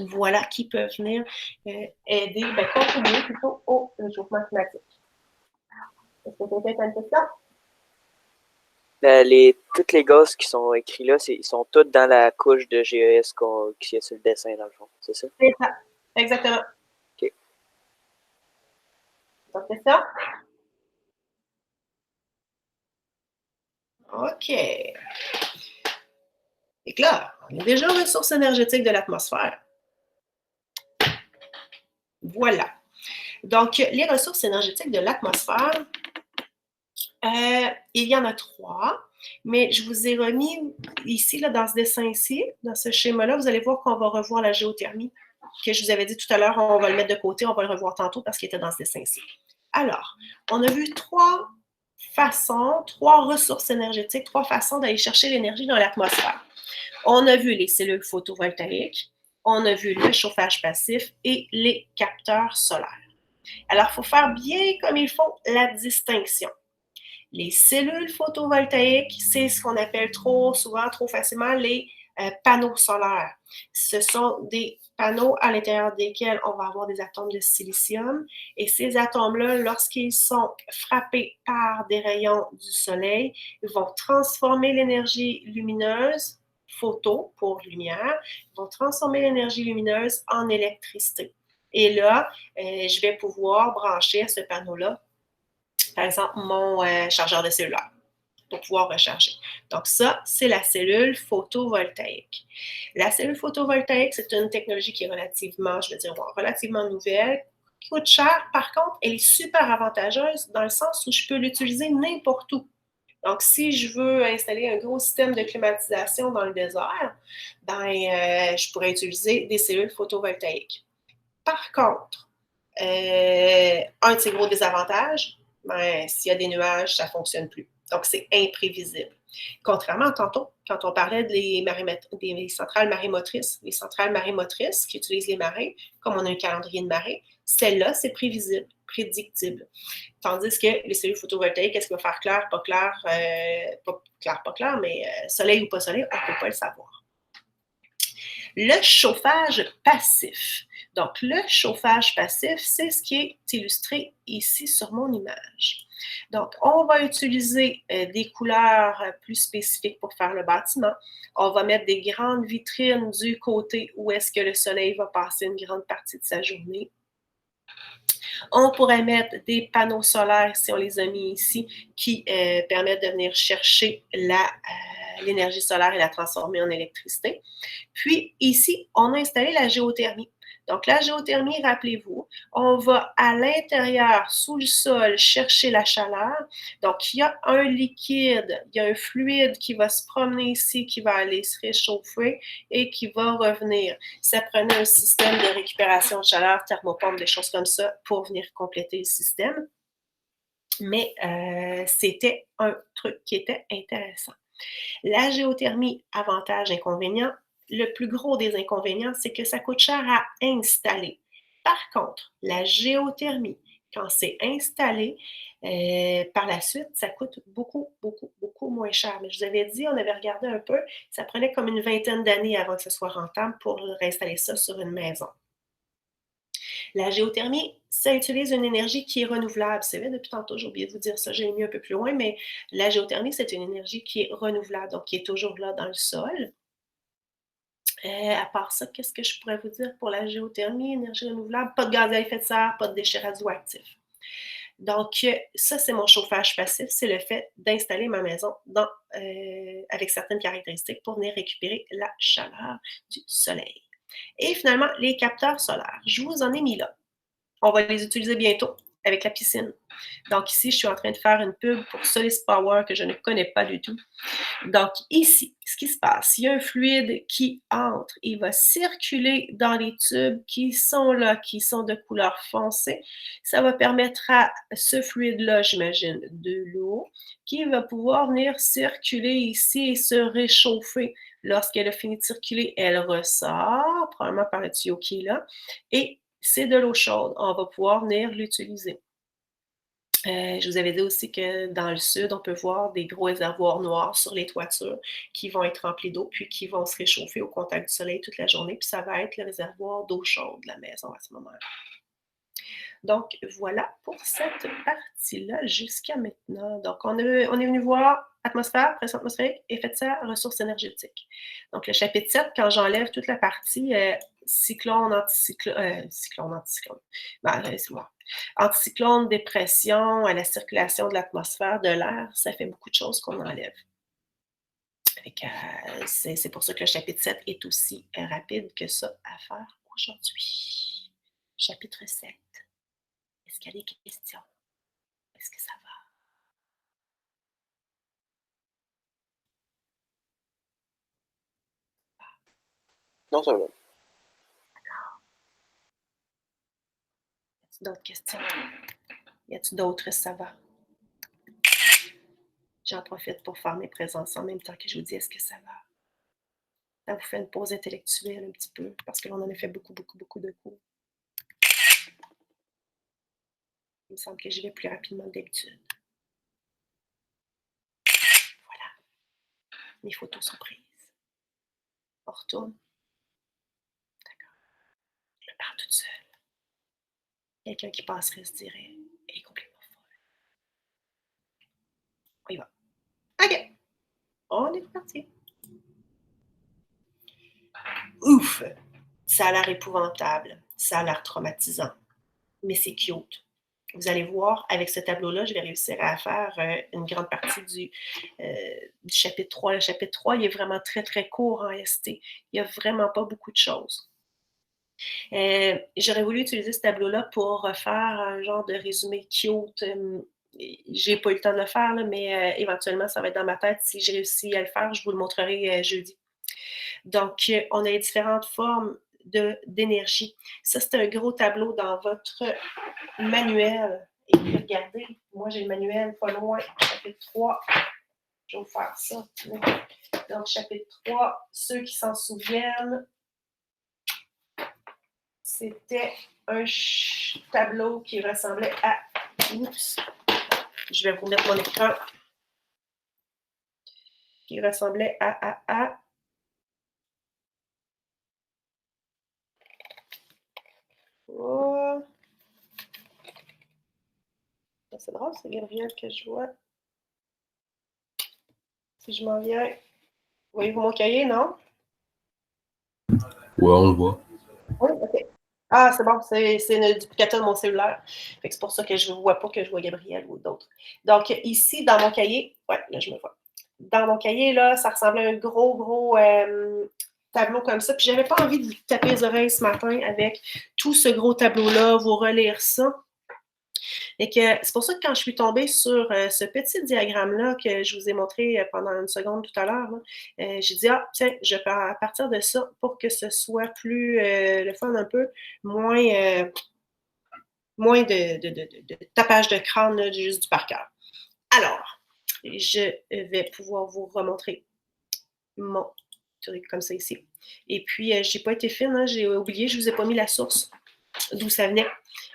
Voilà qui peuvent venir aider, contribuer plutôt au réchauffement climatique. Est-ce que peut-être une question? Tous les gaz qui sont écrits là, ils sont tous dans la couche de GES qui est sur le dessin, dans le fond. C'est ça? C'est ça. Exactement. OK. D'autres questions? OK. Et là, on est déjà aux ressources énergétiques de l'atmosphère. Voilà. Donc, les ressources énergétiques de l'atmosphère, il y en a 3, mais je vous ai remis ici, là, dans ce dessin ici, dans ce schéma-là, vous allez voir qu'on va revoir la géothermie, que je vous avais dit tout à l'heure, on va le mettre de côté, on va le revoir tantôt parce qu'il était dans ce dessin ici. Alors, on a vu 3 façons, 3 ressources énergétiques, 3 façons d'aller chercher l'énergie dans l'atmosphère. On a vu les cellules photovoltaïques, on a vu le chauffage passif et les capteurs solaires. Alors, il faut faire bien comme il faut la distinction. Les cellules photovoltaïques, c'est ce qu'on appelle trop facilement les panneaux solaires. Ce sont des panneaux à l'intérieur desquels on va avoir des atomes de silicium et ces atomes-là, lorsqu'ils sont frappés par des rayons du soleil, ils vont transformer l'énergie lumineuse, photo pour lumière, ils vont transformer l'énergie lumineuse en électricité. Et là, je vais pouvoir brancher à ce panneau-là, par exemple, mon chargeur de cellulaire pour pouvoir recharger. Donc ça, c'est la cellule photovoltaïque. La cellule photovoltaïque, c'est une technologie qui est relativement nouvelle, qui coûte cher. Par contre, elle est super avantageuse dans le sens où je peux l'utiliser n'importe où. Donc, si je veux installer un gros système de climatisation dans le désert, je pourrais utiliser des cellules photovoltaïques. Par contre, un de ces gros désavantages, s'il y a des nuages, ça ne fonctionne plus. Donc, c'est imprévisible. Contrairement à tantôt, quand on parlait des centrales marémotrices, les centrales marémotrices qui utilisent les marées, comme on a un calendrier de marée, celle-là, c'est prévisible, prédictible. Tandis que les cellules photovoltaïques, est-ce qu'il va faire clair, pas clair, mais soleil ou pas soleil, on ne peut pas le savoir. Le chauffage passif. Donc, le chauffage passif, c'est ce qui est illustré ici sur mon image. Donc, on va utiliser des couleurs plus spécifiques pour faire le bâtiment. On va mettre des grandes vitrines du côté où est-ce que le soleil va passer une grande partie de sa journée. On pourrait mettre des panneaux solaires, si on les a mis ici, qui permettent de venir chercher l'énergie solaire et la transformer en électricité. Puis ici, on a installé la géothermie. Donc la géothermie, rappelez-vous, on va à l'intérieur, sous le sol, chercher la chaleur. Donc il y a un liquide, il y a un fluide qui va se promener ici, qui va aller se réchauffer et qui va revenir. Ça prenait un système de récupération de chaleur, thermopompe, des choses comme ça pour venir compléter le système. Mais c'était un truc qui était intéressant. La géothermie, avantage, inconvénient. Le plus gros des inconvénients, c'est que ça coûte cher à installer. Par contre, la géothermie, quand c'est installé, par la suite, ça coûte beaucoup, beaucoup, beaucoup moins cher. Mais je vous avais dit, on avait regardé un peu, ça prenait comme une vingtaine d'années avant que ce soit rentable pour réinstaller ça sur une maison. La géothermie, ça utilise une énergie qui est renouvelable. C'est vrai, depuis tantôt, j'ai oublié de vous dire ça, j'ai mis un peu plus loin, mais la géothermie, c'est une énergie qui est renouvelable, donc qui est toujours là dans le sol. À part ça, qu'est-ce que je pourrais vous dire pour la géothermie, énergie renouvelable? Pas de gaz à effet de serre, pas de déchets radioactifs. Donc, ça, c'est mon chauffage passif, c'est le fait d'installer ma maison avec certaines caractéristiques pour venir récupérer la chaleur du soleil. Et finalement, les capteurs solaires. Je vous en ai mis là. On va les utiliser bientôt avec la piscine. Donc ici, je suis en train de faire une pub pour Solis Power que je ne connais pas du tout. Donc ici, ce qui se passe, il y a un fluide qui entre, il va circuler dans les tubes qui sont là, qui sont de couleur foncée. Ça va permettre à ce fluide-là, j'imagine, de l'eau, qui va pouvoir venir circuler ici et se réchauffer. Lorsqu'elle a fini de circuler, elle ressort, probablement par le tuyau qui est là, et c'est de l'eau chaude. On va pouvoir venir l'utiliser. Je vous avais dit aussi que dans le sud, on peut voir des gros réservoirs noirs sur les toitures qui vont être remplis d'eau, puis qui vont se réchauffer au contact du soleil toute la journée, puis ça va être le réservoir d'eau chaude de la maison à ce moment-là. Donc, voilà pour cette partie-là jusqu'à maintenant. Donc, on est venu voir atmosphère, pression atmosphérique, effet de serre, ressources énergétiques. Donc, le chapitre 7, quand j'enlève toute la partie cyclone, anticyclone, anticyclone, dépression, la circulation de l'atmosphère, de l'air, ça fait beaucoup de choses qu'on enlève. C'est pour ça que le chapitre 7 est aussi rapide que ça à faire aujourd'hui. Chapitre 7. Est-ce qu'il y a des questions? Est-ce que ça va? Non, ça va. Y a-t-il d'autres questions? Y a-t-il d'autres ça va? J'en profite pour faire mes présences en même temps que je vous dis est-ce que ça va? Ça vous fait une pause intellectuelle un petit peu, parce que l'on en a fait beaucoup, beaucoup, beaucoup de cours. Il me semble que j'y vais plus rapidement que d'habitude. Voilà. Mes photos sont prises. On retourne. D'accord. Je me parle toute seule. Quelqu'un qui passerait se dirait « Elle est complètement folle ». On y va. OK. On est parti. Ouf! Ça a l'air épouvantable. Ça a l'air traumatisant. Mais c'est cute. Vous allez voir, avec ce tableau-là, je vais réussir à faire une grande partie du chapitre 3. Le chapitre 3, il est vraiment très, très court en ST. Il n'y a vraiment pas beaucoup de choses. J'aurais voulu utiliser ce tableau-là pour faire un genre de résumé cute j'ai pas eu le temps de le faire, là, mais éventuellement, ça va être dans ma tête. Si j'ai réussi à le faire, je vous le montrerai jeudi. Donc, on a les différentes formes d'énergie. Ça, c'est un gros tableau dans votre manuel. Et puis, regardez, moi, j'ai le manuel pas loin, chapitre 3. Je vais vous faire ça. Donc, chapitre 3, ceux qui s'en souviennent, c'était un tableau qui ressemblait à... Oups! Je vais vous mettre mon écran. Qui ressemblait à... Oh. C'est drôle, c'est Gabriel que je vois. Si je m'en viens. Voyez-vous mon cahier, non? Ouais, on le voit. Oui, OK. Ah, c'est bon, c'est le duplicateur de mon cellulaire. C'est pour ça que je ne vois pas que je vois Gabriel ou d'autres. Donc, ici, dans mon cahier, ouais, là, je me vois. Dans mon cahier, là, ça ressemblait à un gros tableau comme ça. Puis, j'avais pas envie de vous taper les oreilles ce matin avec tout ce gros tableau-là, vous relire ça. Et que c'est pour ça que quand je suis tombée sur ce petit diagramme-là que je vous ai montré pendant une seconde tout à l'heure, j'ai dit, ah, tiens, je peux partir de ça pour que ce soit plus le fun un peu, moins de tapage de crâne, là, juste du par cœur. Alors, je vais pouvoir vous remontrer mon truc comme ça ici. Et puis, j'ai pas été fine, hein, j'ai oublié, je vous ai pas mis la source d'où ça venait.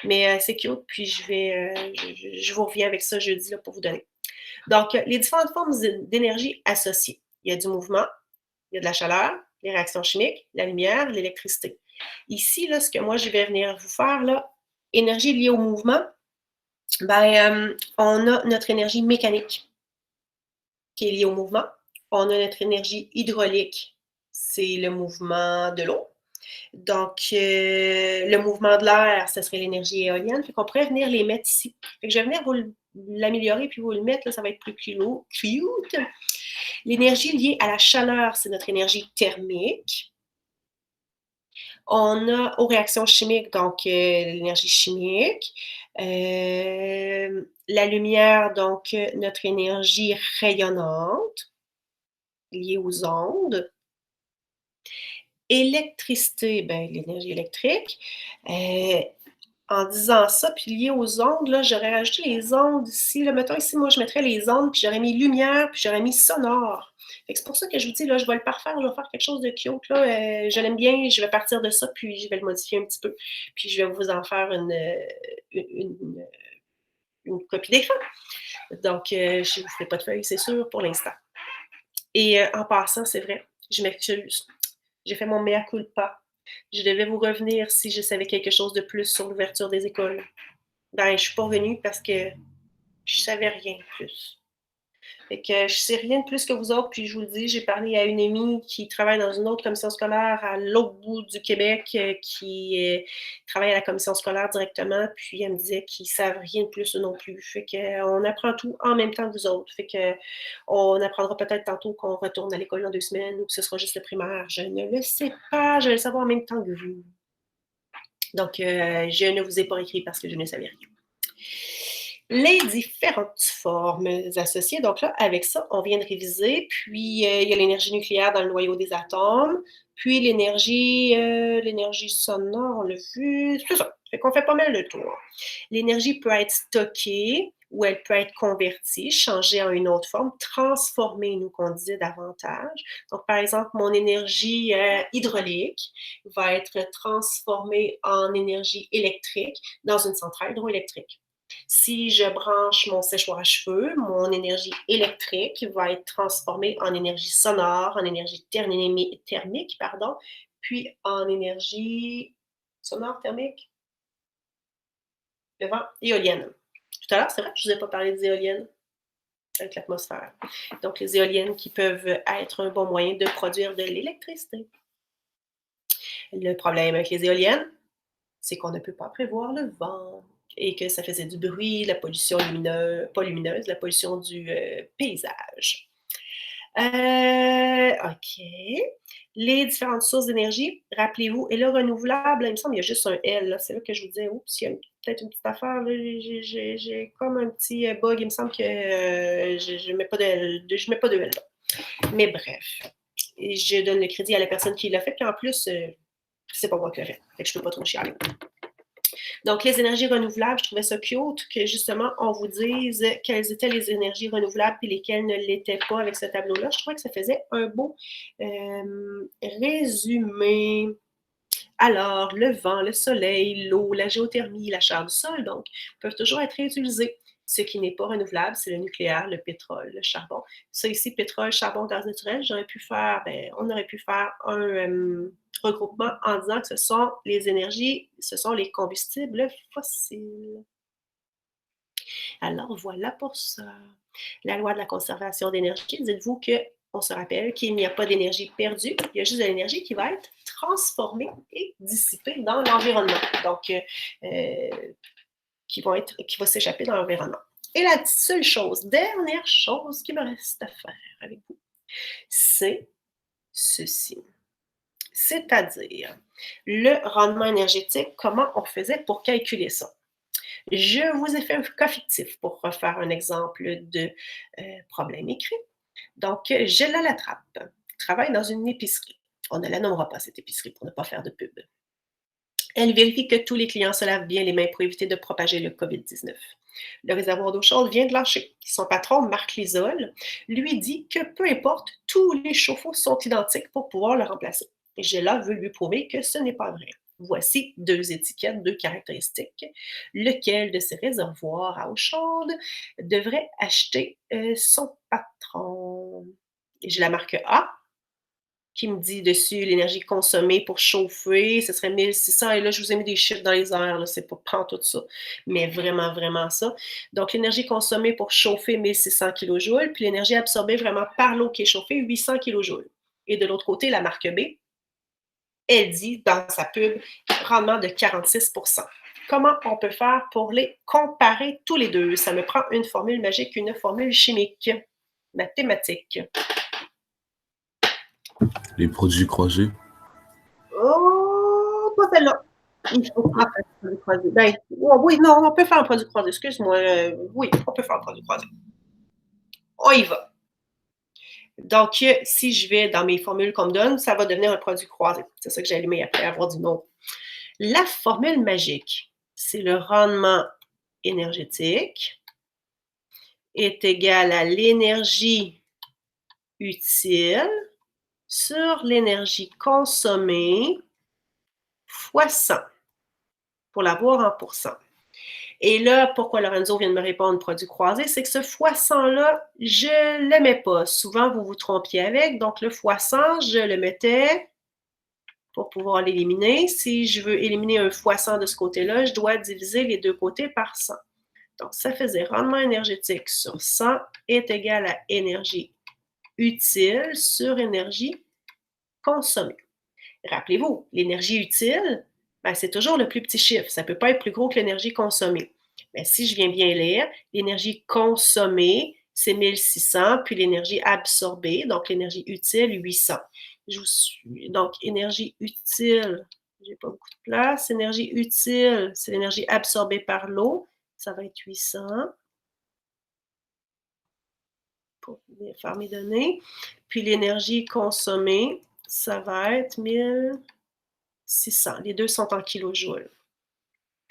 Mais c'est cute, puis je vous reviens avec ça jeudi là, pour vous donner. Donc, les différentes formes d'énergie associées. Il y a du mouvement, il y a de la chaleur, les réactions chimiques, la lumière, l'électricité. Ici, là, ce que moi, je vais venir vous faire, là, énergie liée au mouvement, on a notre énergie mécanique qui est liée au mouvement. On a notre énergie hydraulique, c'est le mouvement de l'eau. Donc, le mouvement de l'air, ce serait l'énergie éolienne. Fait qu'on pourrait venir les mettre ici. Fait que je vais venir vous l'améliorer puis vous le mettre. Là, ça va être plus cute. L'énergie liée à la chaleur, c'est notre énergie thermique. On a aux réactions chimiques, donc l'énergie chimique. La lumière, donc notre énergie rayonnante liée aux ondes. Électricité, ben, l'énergie électrique. En disant ça, puis lié aux ondes, là, j'aurais rajouté les ondes ici. Là, mettons ici, moi, je mettrais les ondes, puis j'aurais mis lumière, puis j'aurais mis sonore. C'est pour ça que je vous dis, là, je vais le parfaire, je vais faire quelque chose de cute. Là. Je l'aime bien, je vais partir de ça, puis je vais le modifier un petit peu. Puis je vais vous en faire une copie d'écran. Donc, je ne vous ferai pas de feuille, c'est sûr, pour l'instant. Et en passant, c'est vrai, je m'excuse. J'ai fait mon mea culpa. Je devais vous revenir si je savais quelque chose de plus sur l'ouverture des écoles. Ben, je ne suis pas revenue parce que je ne savais rien de plus. Fait que je ne sais rien de plus que vous autres, puis je vous le dis, j'ai parlé à une amie qui travaille dans une autre commission scolaire à l'autre bout du Québec, qui travaille à la commission scolaire directement, puis elle me disait qu'ils ne savent rien de plus non plus. Fait qu'on apprend tout en même temps que vous autres. Fait qu'on apprendra peut-être tantôt qu'on retourne à l'école dans 2 semaines ou que ce sera juste le primaire. Je ne le sais pas, je vais le savoir en même temps que vous. Donc, je ne vous ai pas écrit parce que je ne savais rien. Les différentes formes associées. Donc là, avec ça, on vient de réviser. Puis, il y a l'énergie nucléaire dans le noyau des atomes. Puis, l'énergie sonore, on l'a vu. C'est ça. Fait qu'on fait pas mal le tour. L'énergie peut être stockée ou elle peut être convertie, changée en une autre forme, transformée, nous, qu'on disait davantage. Donc, par exemple, mon énergie hydraulique va être transformée en énergie électrique dans une centrale hydroélectrique. Si je branche mon séchoir à cheveux, mon énergie électrique va être transformée en énergie sonore, en énergie thermique, puis en énergie sonore, thermique, le vent, éolienne. Tout à l'heure, c'est vrai que je ne vous ai pas parlé des éoliennes avec l'atmosphère. Donc, les éoliennes qui peuvent être un bon moyen de produire de l'électricité. Le problème avec les éoliennes, c'est qu'on ne peut pas prévoir le vent et que ça faisait du bruit, la pollution lumineuse, pas lumineuse, la pollution du paysage. OK. Les différentes sources d'énergie, rappelez-vous, et le renouvelable, il me semble qu'il y a juste un L, là. C'est là que je vous disais, oups, il y a peut-être une petite affaire, là. J'ai comme un petit bug, il me semble que je ne mets pas de L, là. Mais bref, je donne le crédit à la personne qui l'a fait, puis en plus, c'est pas moi qui l'ai fait, fait que je peux pas trop chialer. Donc, les énergies renouvelables, je trouvais ça cute que justement, on vous dise quelles étaient les énergies renouvelables et lesquelles ne l'étaient pas avec ce tableau-là. Je trouvais que ça faisait un beau résumé. Alors, le vent, le soleil, l'eau, la géothermie, la chaleur du sol, donc, peuvent toujours être réutilisés. Ce qui n'est pas renouvelable, c'est le nucléaire, le pétrole, le charbon. Ça ici, pétrole, charbon, gaz naturel, on aurait pu faire un regroupement en disant que ce sont les énergies, ce sont les combustibles fossiles. Alors, voilà pour ça. La loi de la conservation d'énergie, dites-vous qu'on se rappelle qu'il n'y a pas d'énergie perdue, il y a juste de l'énergie qui va être transformée et dissipée dans l'environnement. Donc, qui va s'échapper dans l'environnement. Et la seule chose, dernière chose qui me reste à faire avec vous, c'est ceci. C'est-à-dire le rendement énergétique, comment on faisait pour calculer ça. Je vous ai fait un cas fictif pour refaire un exemple de problème écrit. Donc, Gela Latrappe travaille dans une épicerie. On ne la nommera pas, cette épicerie, pour ne pas faire de pub. Elle vérifie que tous les clients se lavent bien les mains pour éviter de propager le COVID-19. Le réservoir d'eau chaude vient de lâcher. Son patron, Marc Lisole, lui dit que peu importe, tous les chauffe-eau sont identiques pour pouvoir le remplacer. Et Gela veut lui prouver que ce n'est pas vrai. Voici 2 étiquettes, 2 caractéristiques. Lequel de ces réservoirs à eau chaude devrait acheter son patron? Et j'ai la marque A, qui me dit dessus l'énergie consommée pour chauffer, ce serait 1600. Et là, je vous ai mis des chiffres dans les airs, là, c'est pas tout ça, mais vraiment, vraiment ça. Donc, l'énergie consommée pour chauffer, 1600 kJ, puis l'énergie absorbée vraiment par l'eau qui est chauffée, 800 kJ. Et de l'autre côté, la marque B, elle dit dans sa pub, rendement de 46 %. Comment on peut faire pour les comparer tous les deux? Ça me prend une formule magique, une formule chimique, mathématique. Les produits croisés. Oh, pas celle-là. Il faut pas faire un produit croisé. Ben, oui, non, on peut faire un produit croisé. Excuse-moi. Oui, on peut faire un produit croisé. On y va. Donc, si je vais dans mes formules qu'on me donne, ça va devenir un produit croisé. C'est ça que j'ai allumé après avoir dit non. La formule magique, c'est le rendement énergétique est égal à l'énergie utile sur l'énergie consommée fois 100 pour l'avoir en pourcent. Et là, pourquoi Lorenzo vient de me répondre produit croisé, c'est que ce fois 100-là, je ne l'aimais pas. Souvent, vous vous trompiez avec. Donc, le fois 100, je le mettais pour pouvoir l'éliminer. Si je veux éliminer un fois 100 de ce côté-là, je dois diviser les deux côtés par 100. Donc, ça faisait rendement énergétique sur 100 est égal à énergie utile sur énergie consommée. Rappelez-vous, l'énergie utile, ben, c'est toujours le plus petit chiffre. Ça ne peut pas être plus gros que l'énergie consommée. Mais si je viens bien lire, l'énergie consommée, c'est 1600, puis l'énergie absorbée, donc l'énergie utile, 800. Je vous suis. Donc, énergie utile, j'ai pas beaucoup de place. Énergie utile, c'est l'énergie absorbée par l'eau. Ça va être 800 pour faire mes données. Puis l'énergie consommée, ça va être 1600. Les deux sont en kilojoules.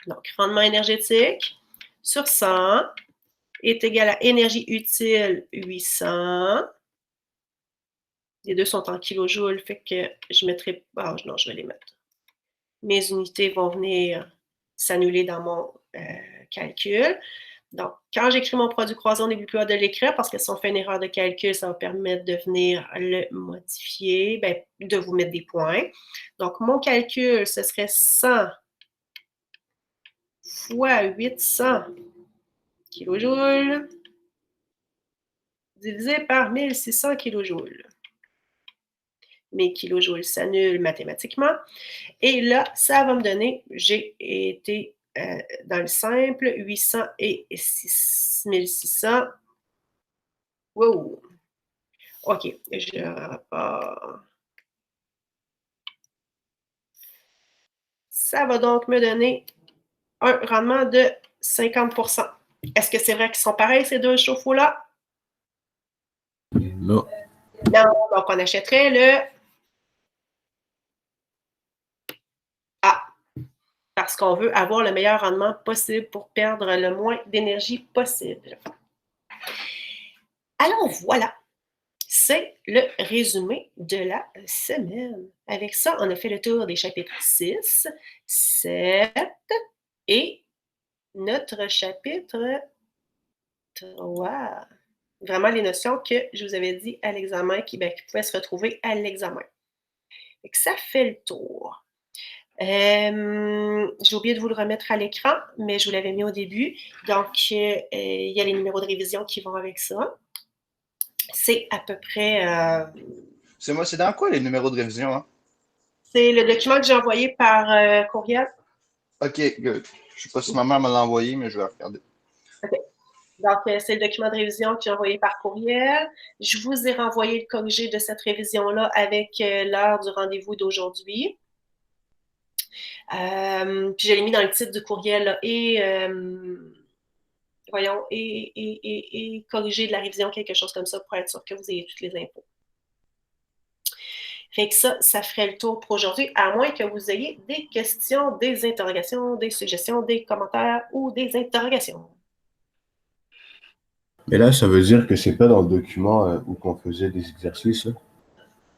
Donc, rendement énergétique sur 100 est égal à énergie utile 800. Les deux sont en kilojoules, fait que je mettrai... Ah non, je vais les mettre. Mes unités vont venir s'annuler dans mon calcul. Donc, quand j'écris mon produit croisé, on n'est plus hâte de l'écrire parce que si on fait une erreur de calcul, ça va permettre de venir le modifier, ben, de vous mettre des points. Donc, mon calcul, ce serait 100 fois 800 kJ divisé par 1600 kJ. Mes kilojoules s'annulent mathématiquement. Et là, ça va me donner, j'ai été dans le simple, 800 et 1600. Wow! OK. Ça va donc me donner un rendement de 50%. Est-ce que c'est vrai qu'ils sont pareils, ces deux chauffe-eau-là? Non. Non, donc on achèterait le A, parce qu'on veut avoir le meilleur rendement possible pour perdre le moins d'énergie possible. Alors voilà, c'est le résumé de la semaine. Avec ça, on a fait le tour des chapitres 6, 7 et notre chapitre 3. Vraiment les notions que je vous avais dit à l'examen qui pouvaient se retrouver à l'examen. Ça fait le tour. J'ai oublié de vous le remettre à l'écran, mais je vous l'avais mis au début. Donc, il y a les numéros de révision qui vont avec ça. C'est à peu près... C'est dans quoi les numéros de révision? Hein? c'est le document que j'ai envoyé par courriel. OK, good. Je sais pas si ma mère me l'a envoyé, mais je vais regarder. OK. Donc, c'est le document de révision que j'ai envoyé par courriel. Je vous ai renvoyé le corrigé de cette révision-là avec l'heure du rendez-vous d'aujourd'hui. Puis je l'ai mis dans le titre du courriel là, et corriger de la révision, quelque chose comme ça, pour être sûr que vous ayez toutes les infos. Fait que ça ferait le tour pour aujourd'hui, à moins que vous ayez des questions, des interrogations, des suggestions, des commentaires ou des interrogations. Mais là, ça veut dire que c'est pas dans le document où qu'on faisait des exercices, là?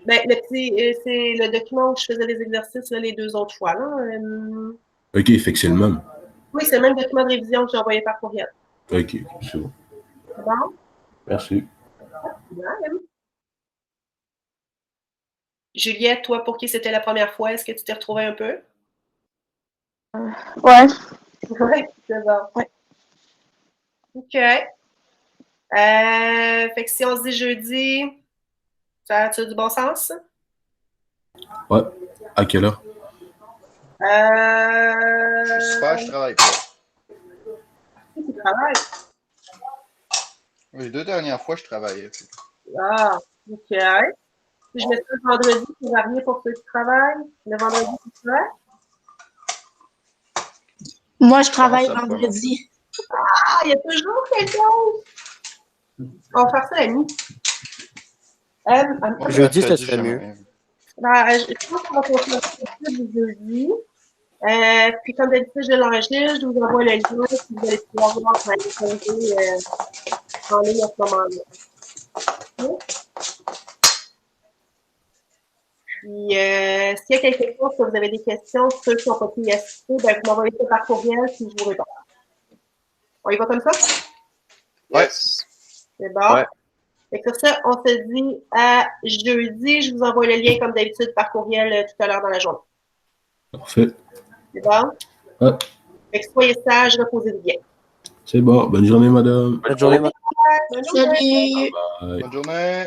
C'est le document où je faisais les exercices là, les 2 autres fois. Là. OK, fait que c'est le même. Oui, c'est le même document de révision que j'ai envoyé par courriel. OK, c'est bon. Bon. Merci. Ouais. Juliette, toi, pour qui c'était la première fois, est-ce que tu t'es retrouvée un peu? Ouais. Oui, c'est bon. Ouais. OK. Fait que si on se dit jeudi, ça a-tu du bon sens? Ouais. À quelle heure? Super, je travaille pas. Tu travailles? Les 2 dernières fois, je travaillais. Ah, OK. Si je mets ça le vendredi, c'est varié pour ceux qui travaillent. Le vendredi, tu travailles? Moi, je travaille ça pourrait vendredi. Ah, il y a toujours quelque chose! On va faire ça la nuit. Jeudi, ça Mercredi, serait mieux. jamais. Je pense qu'on va continuer le jeudi. Puis comme d'habitude, je l'enregistre, je vous envoie le lien, puis vous allez pouvoir voir ma corriger en ligne à ce moment-là. Okay. Puis, s'il y a quelque chose, si vous avez des questions, ceux qui n'ont pas pu y assister, vous m'envoyez ça par courriel, puis je vous réponds. On y va comme ça? Ouais. C'est bon. Ouais. Et sur ça, on se dit à jeudi. Je vous envoie le lien, comme d'habitude, par courriel tout à l'heure dans la journée. Parfait. C'est bon? Ouais. Fait que soyez sages, reposez-vous bien. C'est bon. Bonne journée, madame. Bonne journée, Bonne journée. Salut! Bye. Bonne journée.